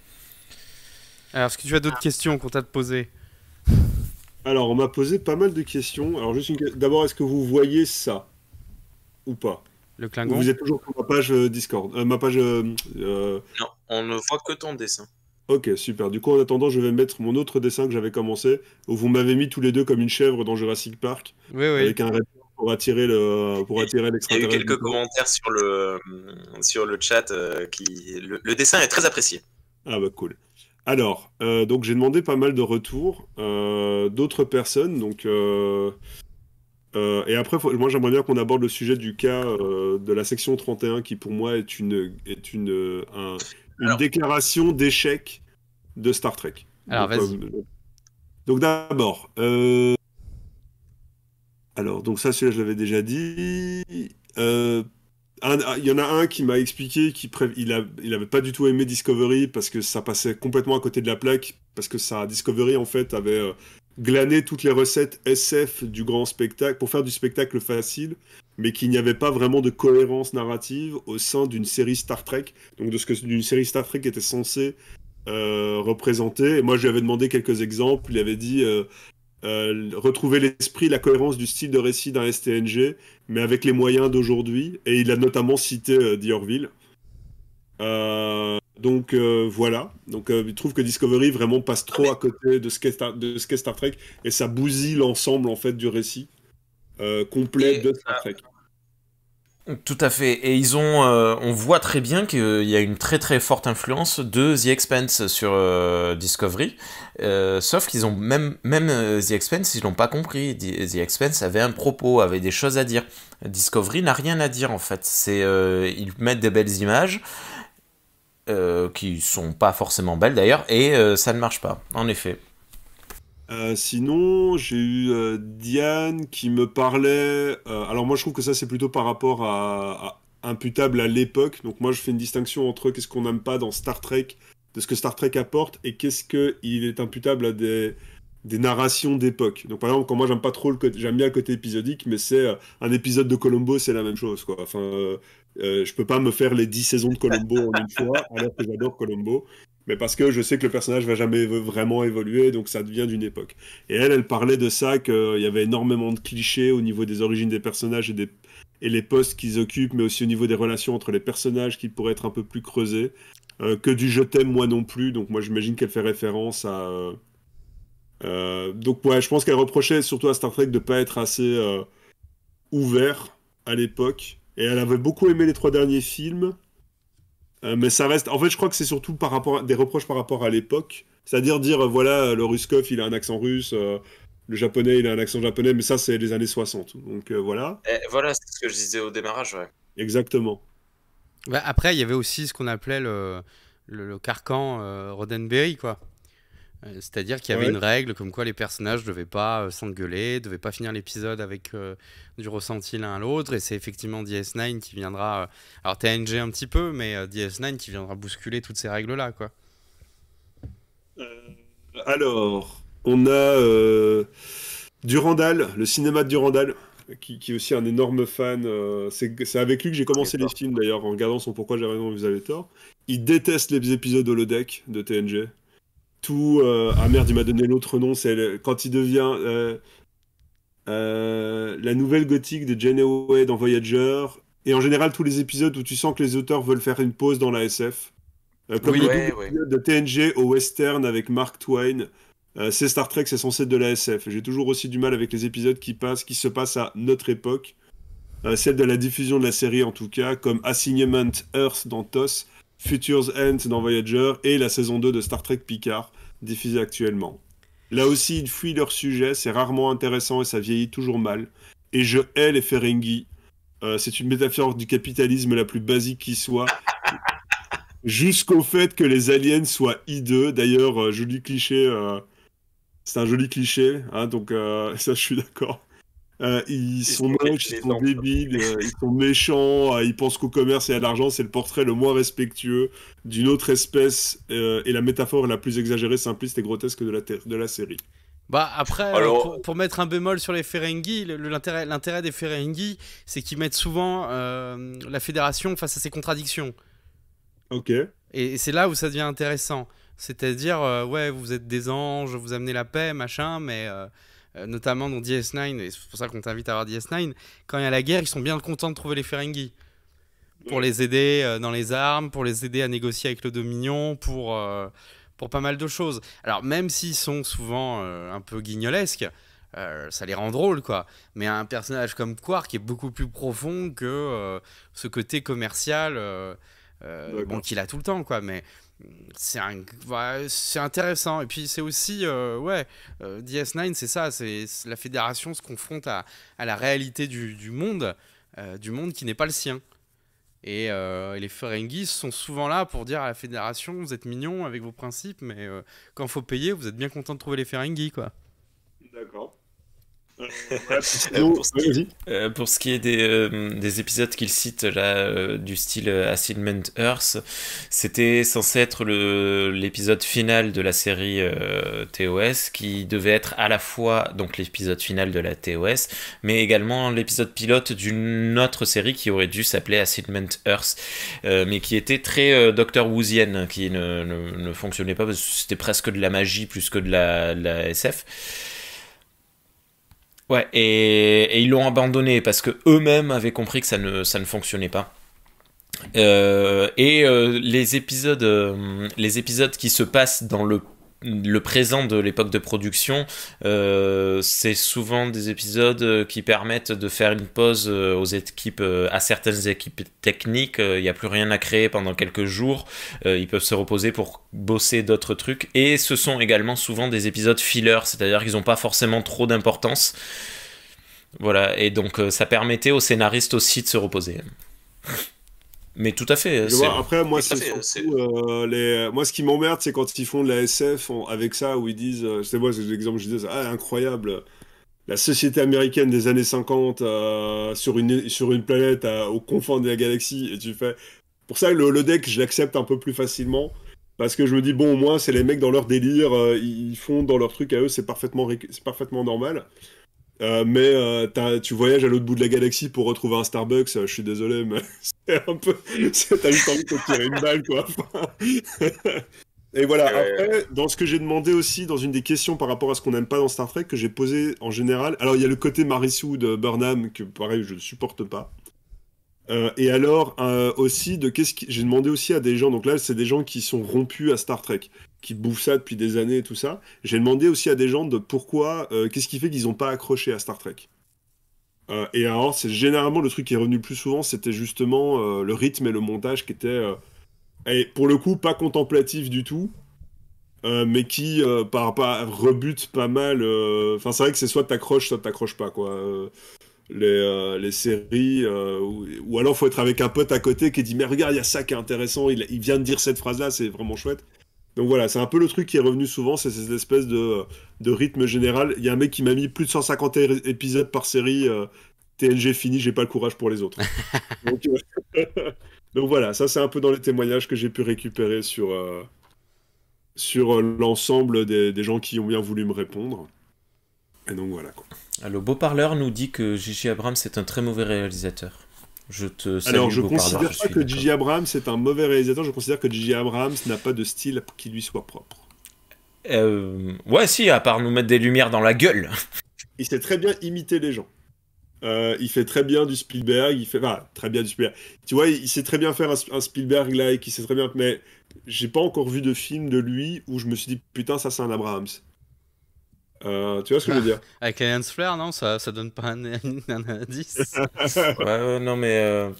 Alors, est-ce que tu as d'autres questions qu'on t'a posées ? Alors, on m'a posé pas mal de questions. Alors, d'abord, est-ce que vous voyez ça ou pas? Le Klingon. Vous êtes toujours sur ma page Discord, ma page. Non, on ne voit que ton dessin. Ok, super. Du coup, en attendant, je vais mettre mon autre dessin que j'avais commencé, où vous m'avez mis tous les deux comme une chèvre dans Jurassic Park, oui. avec un répondeur pour attirer l'extraterrestre. Il y a eu quelques commentaires sur le chat le dessin est très apprécié. Ah bah cool. Alors, donc j'ai demandé pas mal de retours d'autres personnes. Donc, Et après, moi j'aimerais bien qu'on aborde le sujet du cas de la section 31 qui pour moi est une Alors. déclaration d'échec de Star Trek. Alors, Donc, vas-y. donc d'abord, alors donc ça celui-là je l'avais déjà dit. Il y en a un qui m'a expliqué il avait pas du tout aimé Discovery parce que ça passait complètement à côté de la plaque, parce que Discovery en fait avait glané toutes les recettes SF du grand spectacle pour faire du spectacle facile, mais qu'il n'y avait pas vraiment de cohérence narrative au sein d'une série Star Trek, donc de ce que d'une série Star Trek était censée représenter. Et moi je lui avais demandé quelques exemples, il avait dit retrouver l'esprit, la cohérence du style de récit d'un STNG, mais avec les moyens d'aujourd'hui. Et il a notamment cité D'Orville. Donc voilà. Donc il trouve que Discovery vraiment passe trop à côté de ce qu'est Star Trek, et ça bousille l'ensemble en fait du récit complet de Star Trek. Tout à fait. Et on voit très bien qu'il y a une très très forte influence de The Expanse sur Discovery. Sauf qu'ils ont même The Expanse, ils l'ont pas compris. The Expanse avait un propos, avait des choses à dire. Discovery n'a rien à dire en fait. Ils mettent des belles images qui sont pas forcément belles d'ailleurs, et ça ne marche pas. En effet. Sinon, j'ai eu Diane qui me parlait. Alors moi, je trouve que ça, c'est plutôt par rapport à imputable à l'époque. Donc moi, je fais une distinction entre qu'est-ce qu'on n'aime pas dans Star Trek, de ce que Star Trek apporte, et qu'est-ce qu'il est imputable à des narrations d'époque. Donc par exemple, quand moi, j'aime pas trop j'aime bien le côté épisodique, mais c'est un épisode de Columbo, c'est la même chose, quoi. Enfin, je peux pas me faire les 10 saisons de Columbo en une fois, alors que j'adore Columbo. Mais parce que je sais que le personnage va jamais vraiment évoluer, donc ça devient d'une époque. Et elle parlait de ça, qu'il y avait énormément de clichés au niveau des origines des personnages et les postes qu'ils occupent, mais aussi au niveau des relations entre les personnages qui pourraient être un peu plus creusés. Que du je t'aime moi non plus, donc moi j'imagine qu'elle fait référence à... donc ouais, je pense qu'elle reprochait surtout à Star Trek de pas être assez ouvert à l'époque. Et elle avait beaucoup aimé les 3 derniers films. Mais ça reste. En fait, je crois que c'est surtout des reproches par rapport à l'époque. C'est-à-dire dire, voilà, le Ruskov, il a un accent russe, le japonais, il a un accent japonais, mais ça, c'est les années 60. Donc voilà. Et voilà, c'est ce que je disais au démarrage, ouais. Exactement. Bah, après, il y avait aussi ce qu'on appelait le carcan Roddenberry, quoi. C'est-à-dire qu'il y avait Ouais. une règle comme quoi les personnages ne devaient pas s'engueuler, ne devaient pas finir l'épisode avec du ressenti l'un à l'autre. Et c'est effectivement DS9 qui viendra. Alors TNG un petit peu, mais DS9 qui viendra bousculer toutes ces règles-là, quoi. Alors, on a Durandal, le cinéma de Durandal, qui est aussi un énorme fan. C'est avec lui que j'ai commencé les films, d'ailleurs, en regardant son Pourquoi j'ai raison, vous avez tort. Il déteste les épisodes holodeck de TNG. Ah merde, il m'a donné l'autre nom, quand il devient la nouvelle gothique de Janeway dans Voyager, et en général tous les épisodes où tu sens que les auteurs veulent faire une pause dans la SF, comme Oui. le Ouais, double ouais. épisode de TNG au western avec Mark Twain. C'est Star Trek, c'est censé être de la SF. J'ai toujours aussi du mal avec les épisodes qui se passent à notre époque, celle de la diffusion de la série en tout cas, comme Assignment Earth dans TOS, Future's End dans Voyager, et la saison 2 de Star Trek Picard, diffusée actuellement. Là aussi, ils fuient leur sujet, c'est rarement intéressant et ça vieillit toujours mal. Et je hais les Ferengi. C'est une métaphore du capitalisme la plus basique qui soit. Jusqu'au fait que les aliens soient hideux. D'ailleurs, joli cliché. C'est un joli cliché, hein, donc ça je suis d'accord. Ils sont moches, ils sont débiles, ils sont méchants, ils pensent qu'au commerce et à l'argent, c'est le portrait le moins respectueux d'une autre espèce, et la métaphore la plus exagérée, simpliste et grotesque de la série. Bah après, Alors- pour mettre un bémol sur les Ferengi, l'intérêt des Ferengi, c'est qu'ils mettent souvent la Fédération face à ses contradictions. Ok. Et c'est là où ça devient intéressant. C'est-à-dire, ouais, vous êtes des anges, vous amenez la paix, machin, mais notamment dans DS9, et c'est pour ça qu'on t'invite à voir DS9, quand il y a la guerre, ils sont bien contents de trouver les Ferengi. Pour les aider dans les armes, pour les aider à négocier avec le Dominion, pour pas mal de choses. Alors, même s'ils sont souvent un peu guignolesques, ça les rend drôles, quoi. Mais un personnage comme Quark est beaucoup plus profond que ce côté commercial bon, qu'il a tout le temps, quoi. Mais c'est intéressant. Et puis c'est aussi, DS9, c'est ça, c'est la fédération se confronte à la réalité du monde qui n'est pas le sien. Et les Ferengis sont souvent là pour dire à la fédération, vous êtes mignons avec vos principes, mais quand faut payer, vous êtes bien content de trouver les Ferengis, quoi. D'accord. Pour ce qui est des épisodes qu'il cite là, du style Assignment Earth, c'était censé être l'épisode final de la série TOS, qui devait être à la fois donc l'épisode final de la TOS, mais également l'épisode pilote d'une autre série qui aurait dû s'appeler Assignment Earth, mais qui était très Doctor Whozienne, qui ne fonctionnait pas parce que c'était presque de la magie plus que de la SF. Ouais, et ils l'ont abandonné parce que eux-mêmes avaient compris que ça ne fonctionnait pas. Les épisodes qui se passent dans le présent de l'époque de production, c'est souvent des épisodes qui permettent de faire une pause aux équipes, à certaines équipes techniques. Il n'y a plus rien à créer pendant quelques jours. Ils peuvent se reposer pour bosser d'autres trucs. Et ce sont également souvent des épisodes fillers, c'est-à-dire qu'ils n'ont pas forcément trop d'importance. Voilà, et donc ça permettait aux scénaristes aussi de se reposer. Mais tout à fait. Après, moi, c'est surtout moi, ce qui m'emmerde, c'est quand ils font de la SF avec ça, où ils disent, c'est l'exemple que je disais, incroyable, la société américaine des années 50 sur une planète aux confins de la galaxie, et tu fais. Pour ça, le holodeck, je l'accepte un peu plus facilement, parce que je me dis, bon, au moins, c'est les mecs dans leur délire, ils font dans leur truc à eux, c'est parfaitement normal. Tu voyages à l'autre bout de la galaxie pour retrouver un Starbucks, je suis désolé, mais c'est un peu. T'as juste envie de te tirer une balle, quoi. Et voilà, après, dans ce que j'ai demandé aussi, dans une des questions par rapport à ce qu'on n'aime pas dans Star Trek, que j'ai posé en général, alors il y a le côté Mary Sue de Burnham, que pareil, je ne supporte pas. Et alors, aussi, j'ai demandé aussi à des gens, donc là, c'est des gens qui sont rompus à Star Trek, qui bouffent ça depuis des années et tout ça. J'ai demandé aussi à des gens de pourquoi, qu'est-ce qui fait qu'ils n'ont pas accroché à Star Trek. Et alors, c'est généralement le truc qui est revenu le plus souvent, c'était justement le rythme et le montage qui étaient, pour le coup, pas contemplatifs du tout, mais qui, rebutent pas mal. Enfin, c'est vrai que c'est soit t'accroches pas, quoi. Les séries, ou alors faut être avec un pote à côté qui dit mais regarde, il y a ça qui est intéressant, il vient de dire cette phrase-là, c'est vraiment chouette. Donc voilà, c'est un peu le truc qui est revenu souvent, c'est cette espèce de rythme général. Il y a un mec qui m'a mis plus de 150 épisodes par série, TNG fini, j'ai pas le courage pour les autres. Donc voilà, ça c'est un peu dans les témoignages que j'ai pu récupérer sur l'ensemble des gens qui ont bien voulu me répondre. Et donc voilà, quoi. Le beau parleur nous dit que J.J. Abrams est un très mauvais réalisateur. Je te salue. Alors je considère pas que J.J. Abrams est un mauvais réalisateur, je considère que J.J. Abrams n'a pas de style qui lui soit propre. Ouais, si, à part nous mettre des lumières dans la gueule. Il sait très bien imiter les gens. Il fait très bien du Spielberg, très bien du Spielberg. Tu vois, il sait très bien faire un Spielberg-like, il sait très bien... Mais j'ai pas encore vu de film de lui où je me suis dit, putain, ça c'est un Abrams. Tu vois ce que je veux dire? Avec les Lens Flare, non, ça donne pas un indice. Ouais, non, mais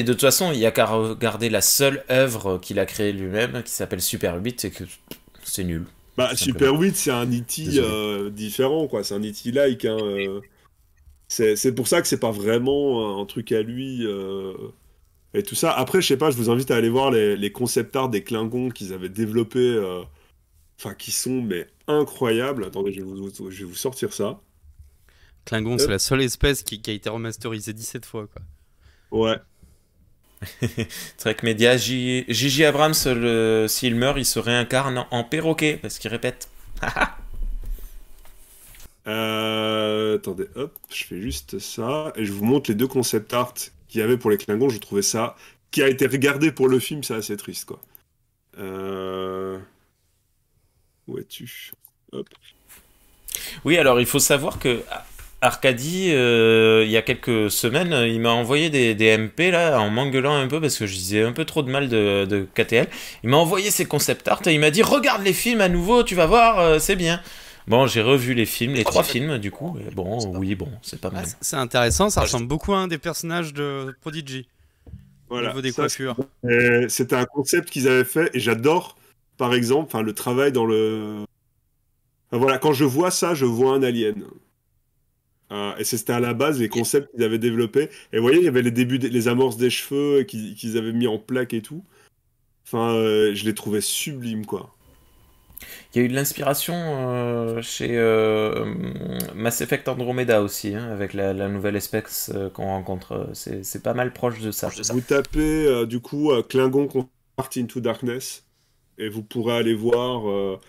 de toute façon, il y a qu'à regarder la seule œuvre qu'il a créée lui-même, qui s'appelle Super 8, et que c'est nul. Bah, Super 8, c'est un E.T. Différent, quoi. C'est un E.T.-like. Hein, c'est pour ça que c'est pas vraiment un truc à lui. Et tout ça. Après, je sais pas, je vous invite à aller voir les concept art des Klingons qu'ils avaient développés. Qui sont mais incroyables. Attendez, je vais vous sortir ça. Klingon, c'est la seule espèce qui a été remasterisée 17 fois, quoi. Ouais. Trek Media, J.J. Abrams, s'il meurt, il se réincarne en perroquet, parce qu'il répète. Attendez, hop, je fais juste ça. Et je vous montre les deux concept art qu'il y avait pour les Klingons. Je trouvais ça... Qui a été regardé pour le film, c'est assez triste, quoi. Où es-tu? Hop. Oui, alors il faut savoir que Arcadie, il y a quelques semaines, il m'a envoyé des MP là, en m'engueulant un peu parce que je disais un peu trop de mal de KTL. Il m'a envoyé ses concept art et il m'a dit regarde les films à nouveau, tu vas voir, c'est bien. Bon, j'ai revu les films, les 3 films du coup. Et bon, oui, bon, c'est pas mal. C'est intéressant, ça ressemble beaucoup à un des personnages de Prodigy. au Voilà, niveau des ça, coiffures. c'était un concept qu'ils avaient fait et j'adore, par exemple, enfin, le travail dans le. Enfin, voilà, quand je vois ça, je vois un alien. Et c'était à la base les concepts qu'ils avaient développés. Et vous voyez, il y avait les débuts, les amorces des cheveux qu'ils avaient mis en plaque et tout. Enfin, je les trouvais sublimes, quoi. Il y a eu de l'inspiration chez Mass Effect Andromeda aussi, hein, avec la nouvelle espèce qu'on rencontre. C'est pas mal proche de ça. Vous tapez, du coup, Klingon Part into Darkness et vous pourrez aller voir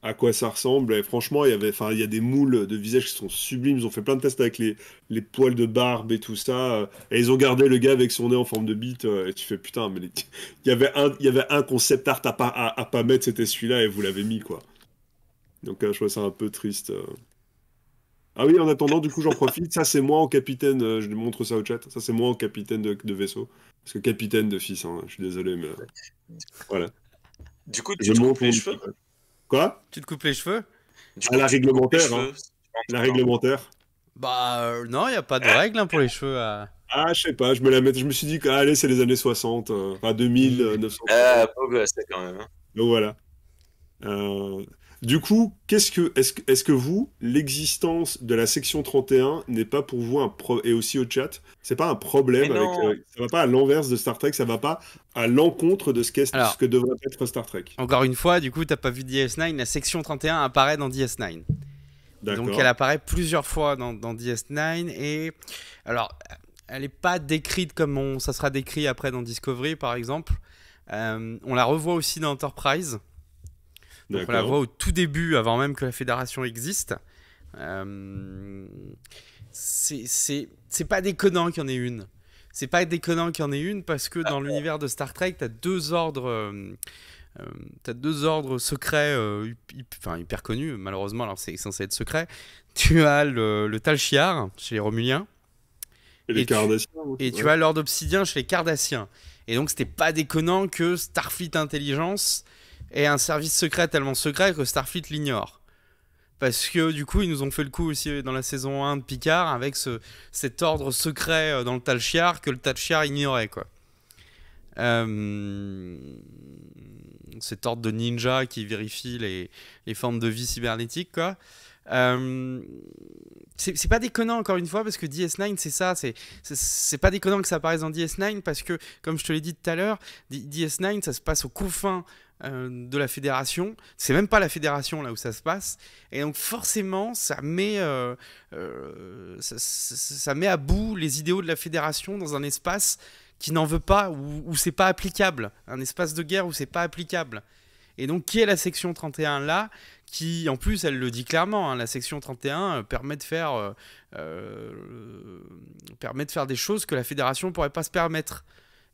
à quoi ça ressemble. Et franchement, enfin, il y a des moules de visages qui sont sublimes. Ils ont fait plein de tests avec les poils de barbe et tout ça. Et ils ont gardé le gars avec son nez en forme de bite. Et tu fais putain, mais il y avait un concept art à pas mettre, c'était celui-là, et vous l'avez mis, quoi. Donc, je trouve ça un peu triste. Ah oui, en attendant, du coup, j'en profite. Ça, c'est moi en capitaine. Je montre ça au chat. Ça, c'est moi en capitaine de vaisseau. Parce que capitaine de fils, hein, je suis désolé, mais voilà. Du coup, Je tu te montre coupes les mon cheveux. équipage. Quoi? Tu te coupes les cheveux? Du À coup, la tu te coupes les réglementaire, cheveux. La réglementaire. Bah non, il n'y a pas de règle pour les cheveux. Ah, je sais pas, je me suis dit que allez, c'est les années 60, enfin 2000, 900. Ah, beau gosse, quand même. Hein. Donc voilà. Euh, du coup, est-ce que vous, l'existence de la section 31 n'est pas pour vous et aussi au chat, c'est pas un problème Mais avec, non. ça va pas à l'envers de Star Trek, ça va pas à l'encontre de Alors. ce que devrait être Star Trek. Encore une fois, du coup, t'as pas vu DS9, la section 31 apparaît dans DS9. D'accord. Donc elle apparaît plusieurs fois dans DS9 et alors elle n'est pas décrite comme ça sera décrit après dans Discovery par exemple. On la revoit aussi dans Enterprise. Donc on la voit au tout début avant même que la Fédération existe. C'est pas déconnant qu'il y en ait une. C'est pas déconnant qu'il y en ait une parce que dans l'univers de Star Trek, t'as deux ordres secrets, hyper connus, malheureusement, alors c'est censé être secret. Tu as le Tal Shiar chez les Romuliens. Et les Cardassiens. Et tu as l'Ordre Obsidien chez les Cardassiens. Et donc c'était pas déconnant que Starfleet Intelligence ait un service secret tellement secret que Starfleet l'ignore. Parce que du coup, ils nous ont fait le coup aussi dans la saison 1 de Picard avec cet ordre secret dans le Tal Shiar que le Tal Shiar ignorait, quoi. Cet ordre de ninja qui vérifie les formes de vie cybernétiques, quoi. C'est pas déconnant, encore une fois, parce que DS9 c'est ça, c'est pas déconnant que ça apparaisse dans DS9 parce que, comme je te l'ai dit tout à l'heure, DS9 ça se passe aux confins de la Fédération, c'est même pas la Fédération là où ça se passe, et donc forcément ça met ça met à bout les idéaux de la Fédération dans un espace qui n'en veut pas, où c'est pas applicable, un espace de guerre où c'est pas applicable. Et donc qui est la section 31 là, qui en plus elle le dit clairement, hein, la section 31 permet de faire des choses que la Fédération pourrait pas se permettre.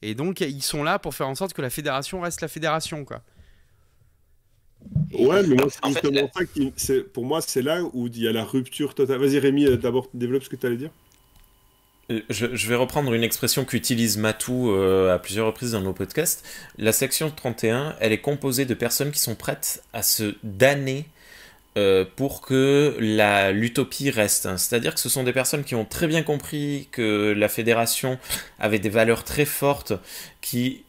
Et donc ils sont là pour faire en sorte que la Fédération reste la Fédération, quoi. Ouais, mais moi, c'est justement ça pour moi, c'est là où il y a la rupture totale. Vas-y, Rémi, d'abord, développe ce que tu allais dire. Je vais reprendre une expression qu'utilise Matou à plusieurs reprises dans nos podcasts. La section 31, elle est composée de personnes qui sont prêtes à se damner pour que l'utopie reste. C'est-à-dire que ce sont des personnes qui ont très bien compris que la Fédération avait des valeurs très fortes qui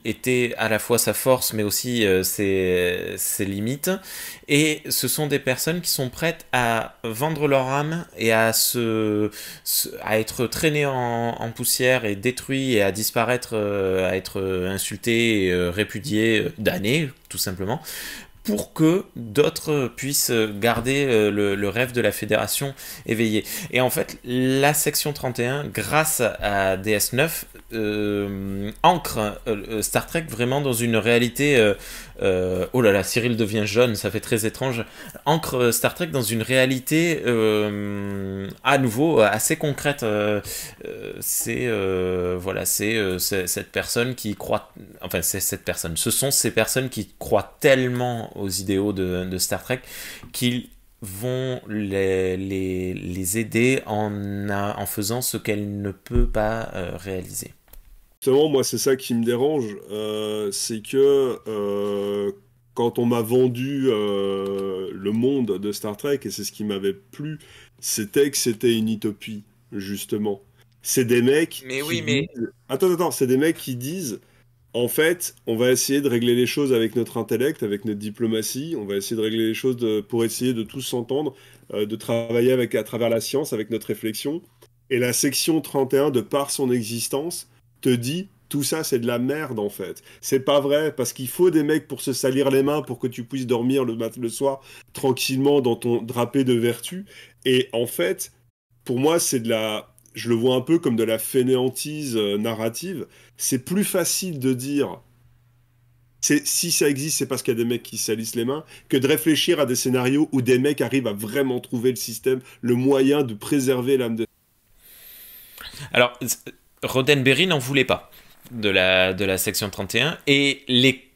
étaient à la fois sa force mais aussi ses limites. Et ce sont des personnes qui sont prêtes à vendre leur âme et à être traînées en poussière et détruites et à disparaître, à être insultées, répudiées, damnées, tout simplement, pour que d'autres puissent garder le rêve de la Fédération éveillé. Et en fait, la section 31, grâce à DS9, ancre Star Trek vraiment dans une réalité... oh là là, Cyril devient jaune, ça fait très étrange. Ancre Star Trek dans une réalité à nouveau assez concrète. C'est cette personne qui croit... Enfin, c'est cette personne. Ce sont ces personnes qui croient tellement aux idéaux de Star Trek qu'ils vont les aider en faisant ce qu'elle ne peut pas réaliser. Justement, moi, c'est ça qui me dérange, c'est que quand on m'a vendu le monde de Star Trek, et c'est ce qui m'avait plu, c'était que c'était une utopie, justement. c'est des mecs Mais qui oui, mais- disent... Attends, c'est des mecs qui disent, en fait, on va essayer de régler les choses avec notre intellect, avec notre diplomatie, on va essayer de régler les choses pour essayer de tous s'entendre, de travailler à travers la science, avec notre réflexion. Et la section 31, de par son existence, te dit, tout ça, c'est de la merde, en fait. C'est pas vrai, parce qu'il faut des mecs pour se salir les mains, pour que tu puisses dormir le soir tranquillement dans ton drapé de vertu. Et en fait, pour moi, c'est de la... Je le vois un peu comme de la fainéantise narrative. C'est plus facile de dire si ça existe, c'est parce qu'il y a des mecs qui se salissent les mains, que de réfléchir à des scénarios où des mecs arrivent à vraiment trouver le système, le moyen de préserver l'âme de... Alors, Roddenberry n'en voulait pas de la section 31, et les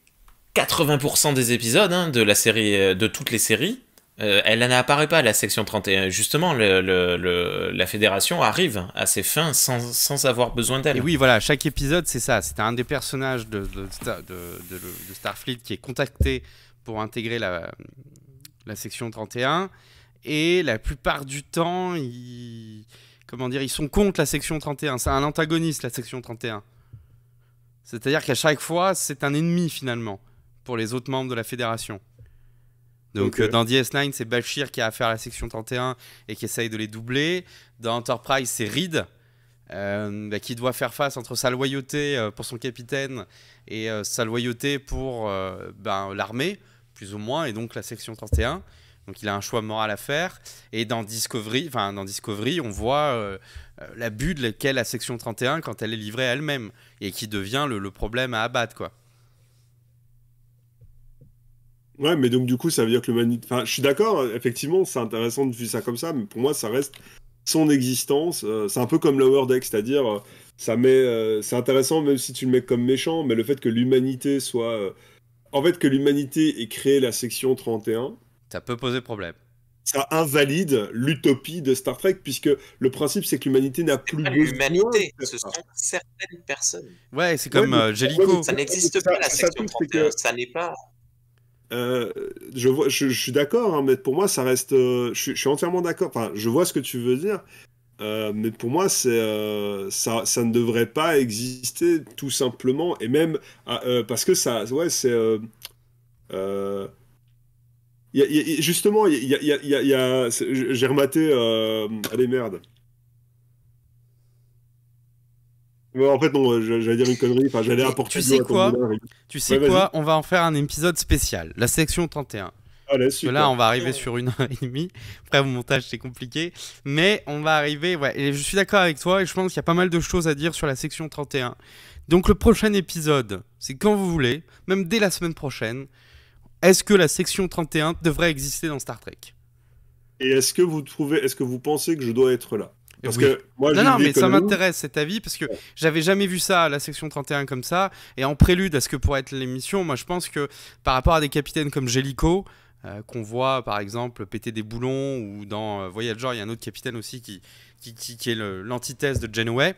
80% des épisodes de la série, de toutes les séries, elle n'apparaît pas, la section 31. Justement, la fédération arrive à ses fins sans avoir besoin d'elle. Et oui, voilà, chaque épisode, c'est ça. C'est un des personnages de Starfleet qui est contacté pour intégrer la section 31. Et la plupart du temps, ils sont contre la section 31. C'est un antagoniste, la section 31. C'est-à-dire qu'à chaque fois, c'est un ennemi, finalement, pour les autres membres de la fédération. Donc dans DS9, c'est Bashir qui a affaire à la section 31 et qui essaye de les doubler. Dans Enterprise, c'est Reed qui doit faire face entre sa loyauté pour son capitaine et sa loyauté pour l'armée, plus ou moins, et donc la section 31. Donc il a un choix moral à faire. Et dans Discovery, on voit l'abus de laquelle la section 31 quand elle est livrée à elle-même et qui devient le problème à abattre, quoi. Ouais, mais donc du coup, ça veut dire que l'humanité... Enfin, je suis d'accord, effectivement, c'est intéressant de voir ça comme ça, mais pour moi, ça reste son existence. C'est un peu comme Lower Deck, c'est-à-dire, c'est intéressant même si tu le mets comme méchant, mais le fait que l'humanité soit... En fait, que l'humanité ait créé la section 31... Ça peut poser problème. Ça invalide l'utopie de Star Trek, puisque le principe, c'est que l'humanité n'a plus besoin... L'humanité, ce sont certaines personnes. Ouais, c'est comme Jellicoe. Ça n'existe pas, la section 31. Ça n'est pas... je suis d'accord, mais pour moi, ça reste... je suis entièrement d'accord. Enfin, je vois ce que tu veux dire, mais pour moi, ça ne devrait pas exister, tout simplement. Et même parce que ça... Ouais, c'est... justement, j'ai rematé... allez, merde. Ouais, en fait, non, j'allais dire une connerie. Enfin, j'allais apporter... Tu sais quoi, on va en faire un épisode spécial, la section 31. Allez, parce que là, on va arriver sur 1h30. Après, au montage, c'est compliqué. Mais on va arriver... Ouais, et je suis d'accord avec toi et je pense qu'il y a pas mal de choses à dire sur la section 31. Donc, le prochain épisode, c'est quand vous voulez, même dès la semaine prochaine. Est-ce que la section 31 devrait exister dans Star Trek ? Et est-ce que vous pensez que je dois être là ? Parce oui. que moi, non, mais ça m'intéresse cet avis parce que j'avais jamais vu ça, la section 31 comme ça. Et en prélude à ce que pourrait être l'émission, moi je pense que par rapport à des capitaines comme Jellicoe, qu'on voit par exemple péter des boulons, ou dans Voyager, il y a un autre capitaine aussi qui est l'antithèse de Janeway.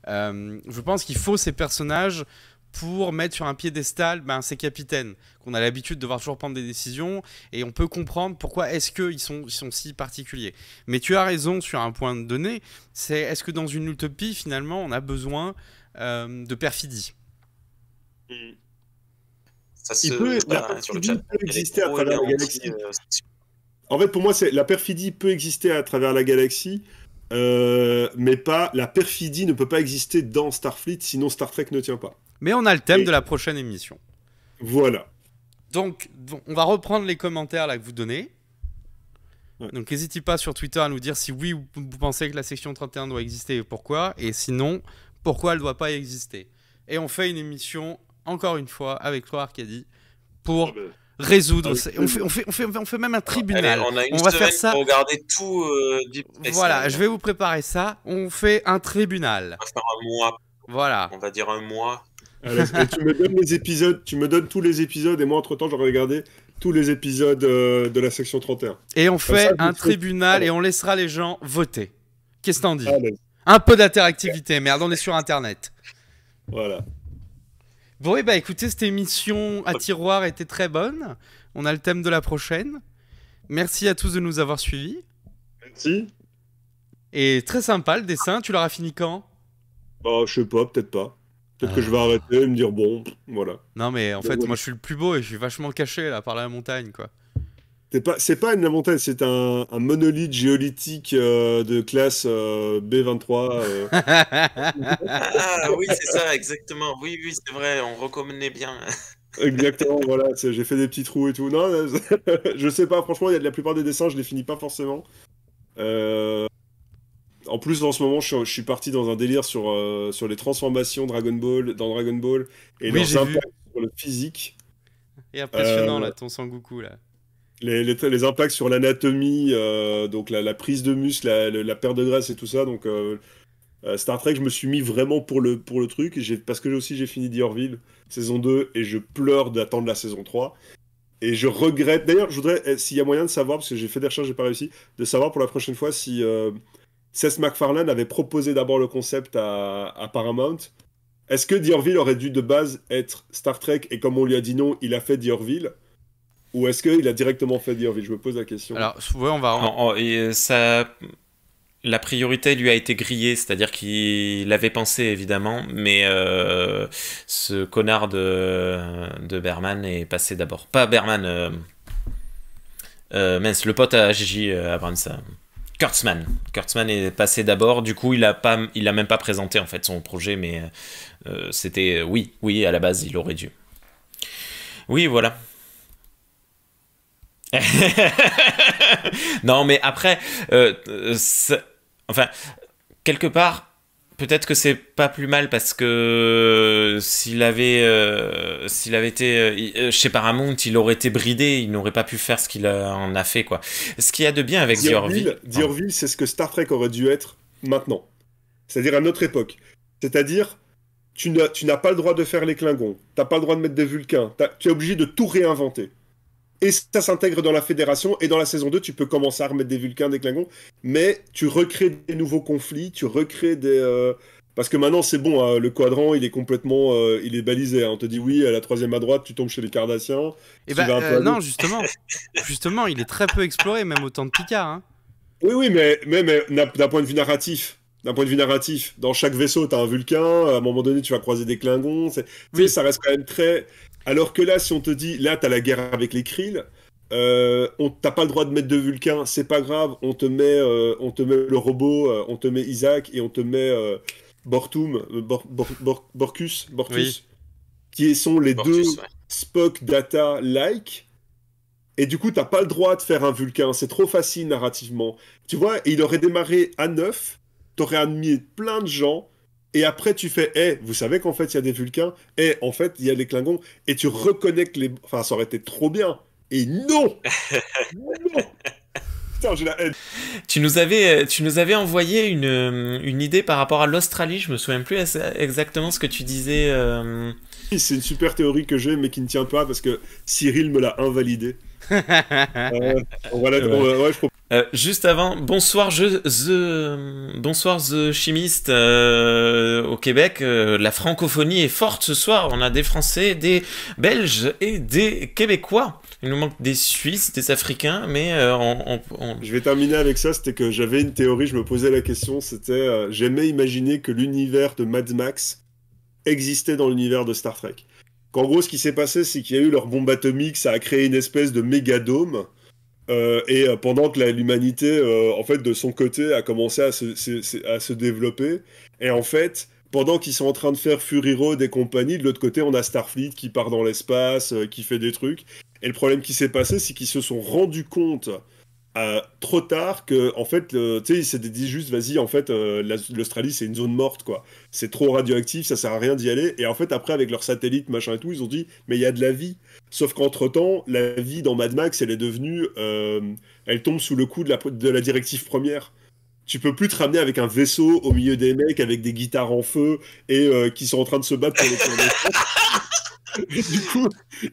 Je pense qu'il faut ces personnages pour mettre sur un piédestal ces capitaines qu'on a l'habitude de voir toujours prendre des décisions, et on peut comprendre pourquoi est-ce qu'ils sont si particuliers. Mais tu as raison sur un point donné, c'est est-ce que dans une utopie, finalement, on a besoin de perfidie ? Ça sur le chat. Peut exister à travers la galaxie. En fait, pour moi, la perfidie peut exister à travers la galaxie, mais pas la perfidie ne peut pas exister dans Starfleet, sinon Star Trek ne tient pas. Mais on a le thème de la prochaine émission. Voilà. Donc, on va reprendre les commentaires là que vous donnez. Ouais. Donc, n'hésitez pas sur Twitter à nous dire si oui, vous pensez que la section 31 doit exister et pourquoi. Et sinon, pourquoi elle ne doit pas exister. Et on fait une émission, encore une fois, avec toi, Arcadie, pour résoudre... On fait même un tribunal. Allez, on va faire ça. Pour regarder tout... voilà, je vais vous préparer ça. On fait un tribunal. On va faire un mois. Voilà. On va dire un mois. Allez, tu me donnes les épisodes, tu me donnes tous les épisodes, et moi entre-temps j'aurais regardé tous les épisodes de la section 31. Et on fait un tribunal et on laissera les gens voter. Qu'est-ce que t'en dis ? Un peu d'interactivité, merde, on est sur Internet. Voilà. Bon, et bah écoutez, cette émission à tiroir était très bonne. On a le thème de la prochaine. Merci à tous de nous avoir suivis. Merci. Et très sympa le dessin, tu l'auras fini quand? Bah, je sais pas, peut-être pas. Peut-être que je vais arrêter et me dire bon, voilà. Non mais en Mais fait ouais. moi je suis le plus beau et je suis vachement caché là par la montagne quoi. C'est pas une montagne, c'est un monolithe géolithique de classe B23. Ah oui, c'est ça, exactement. Oui, oui, c'est vrai, on reconnaît bien. Exactement, voilà, j'ai fait des petits trous et tout. Non, je sais pas, franchement, il y a de la plupart des dessins, je les finis pas forcément. Euh, En plus, en ce moment, je suis parti dans un délire sur les transformations dans Dragon Ball et Oui leurs j'ai vu. impacts sur le physique. Et impressionnant Euh, là ton Sangoku là. les impacts sur l'anatomie, donc la prise de muscle, la perte de graisse et tout ça. Donc, Star Trek, je me suis mis vraiment pour le truc. Parce que j'ai fini The Orville, saison 2, et je pleure d'attendre la saison 3. Et je regrette. D'ailleurs, je voudrais, s'il y a moyen de savoir, parce que j'ai fait des recherches, j'ai pas réussi, de savoir pour la prochaine fois si Seth MacFarlane avait proposé d'abord le concept à Paramount. Est-ce que The Orville aurait dû de base être Star Trek et comme on lui a dit non, il a fait The Orville? Ou est-ce qu'il a directement fait The Orville? Je me pose la question. Alors ouais on va. Et la priorité lui a été grillée, c'est-à-dire qu'il l'avait pensé évidemment, mais ce connard de Berman est passé d'abord. Pas Berman, mince, le pote à Gigi Abrams. Kurtzman. Kurtzman est passé d'abord, du coup il a même pas présenté en fait son projet, mais c'était oui, à la base il aurait dû. Oui, voilà. Non, mais après, enfin, quelque part, peut-être que c'est pas plus mal parce que s'il avait été chez Paramount, il aurait été bridé, il n'aurait pas pu faire ce qu'il en a fait, quoi. Ce qu'il y a de bien avec The Orville. The Orville, c'est ce que Star Trek aurait dû être maintenant. C'est-à-dire à notre époque. C'est-à-dire, tu n'as pas le droit de faire les Klingons, t'as pas le droit de mettre des Vulcains, tu es obligé de tout réinventer. Et ça s'intègre dans la fédération, et dans la saison 2, tu peux commencer à remettre des Vulcains, des Klingons, mais tu recrées des nouveaux conflits, tu recrées des... Parce que maintenant, c'est bon, hein, le quadrant, il est complètement... il est balisé, hein. On te dit oui, à la troisième à droite, tu tombes chez les Cardassiens, Et tu vas un peu à non gauche. justement il est très peu exploré même au temps de Picard hein. Oui, mais d'un point de vue narratif, dans chaque vaisseau, t'as un Vulcain, à un moment donné, tu vas croiser des Klingons, tu sais, Oui. ça reste quand même très... Alors que là, si on te dit, là, t'as la guerre avec les Krill, t'as pas le droit de mettre de Vulcain, c'est pas grave, on te met le robot, on te met Isaac, et on te met Bortum, Bortus, Oui. qui sont les deux Portus, ouais. Spock Data-like. Et du coup, t'as pas le droit de faire un Vulcain, c'est trop facile narrativement. Tu vois, il aurait démarré à 9, t'aurais admis plein de gens, et après tu fais, vous savez qu'en fait il y a des Vulcains, en fait il y a des Klingons, et tu reconnectes les... Enfin, ça aurait été trop bien. Et non. Non. Putain, j'ai la haine. Tu nous avais envoyé une idée par rapport à l'Australie, je me souviens plus exactement ce que tu disais. C'est une super théorie que j'ai, mais qui ne tient pas, parce que Cyril me l'a invalidée. Voilà, Ouais. je Juste avant, bonsoir The Chimiste au Québec. La francophonie est forte ce soir. On a des Français, des Belges et des Québécois. Il nous manque des Suisses, des Africains, mais Je vais terminer avec ça, c'était que j'avais une théorie, je me posais la question, c'était j'aimais imaginer que l'univers de Mad Max existait dans l'univers de Star Trek. Qu'en gros, ce qui s'est passé, c'est qu'il y a eu leur bombe atomique, ça a créé une espèce de mégadome, pendant que l'humanité, en fait, de son côté, a commencé à se développer, et en fait, pendant qu'ils sont en train de faire Fury Road et compagnie, de l'autre côté, on a Starfleet qui part dans l'espace, qui fait des trucs, et le problème qui s'est passé, c'est qu'ils se sont rendus compte trop tard que, en fait, tu sais, ils s'étaient dit juste, vas-y, en fait, l'Australie, c'est une zone morte, quoi. C'est trop radioactif, ça sert à rien d'y aller. Et en fait, après, avec leurs satellites, machin et tout, ils ont dit, mais il y a de la vie. Sauf qu'entre-temps, la vie dans Mad Max, elle est devenue... elle tombe sous le coup de la directive première. Tu peux plus te ramener avec un vaisseau au milieu des mecs avec des guitares en feu et qui sont en train de se battre pour les planètes. Du coup,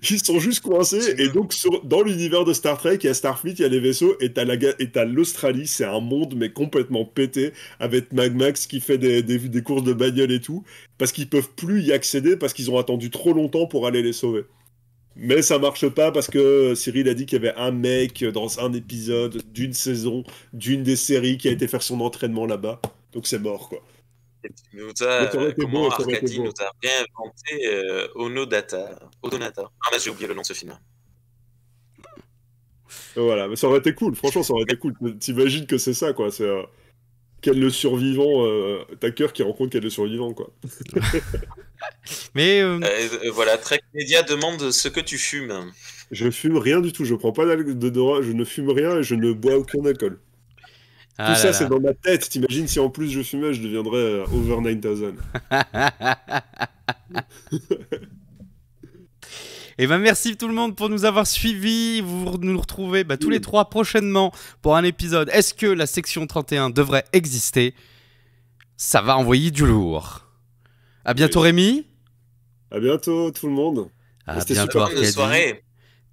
ils sont juste coincés. Et donc, dans l'univers de Star Trek, il y a Starfleet, il y a les vaisseaux, et t'as l'Australie. C'est un monde, mais complètement pété, avec Mad Max qui fait des courses de bagnole et tout, parce qu'ils peuvent plus y accéder, parce qu'ils ont attendu trop longtemps pour aller les sauver. Mais ça marche pas parce que Cyril a dit qu'il y avait un mec dans un épisode d'une saison, d'une des séries qui a été faire son entraînement là-bas. Donc c'est mort, quoi. Et tu nous Mais ça aurait as, été comment beau, ça aurait été Arcadie beau. nous a réinventé Onodata. Odonata. Ah, mais j'ai oublié le nom de ce film. Voilà, mais ça aurait été cool, franchement, ça aurait été cool. T'imagines que c'est ça, quoi. C'est Ken le survivant, Tucker qui rencontre Ken le survivant, quoi. Mais Voilà, Trek Media demande ce que tu fumes. Je fume rien du tout, je prends pas de drogue, je ne fume rien et je ne bois aucun alcool. ah Tout là ça, là. c'est dans ma tête. T'imagines si en plus je fumais, je deviendrais over 9000. Et ben merci tout le monde pour nous avoir suivis. Vous nous retrouvez tous les 3 prochainement pour un épisode. Est-ce que la section 31 devrait exister? Ça va envoyer du lourd. À bientôt Rémi. À bientôt tout le monde. À C'était bientôt super. Bonne Arcadie. soirée.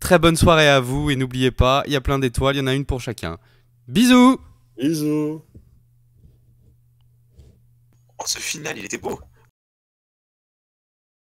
Très bonne soirée à vous et n'oubliez pas, il y a plein d'étoiles, il y en a une pour chacun. Bisous. Bisous. Oh, ce final, il était beau.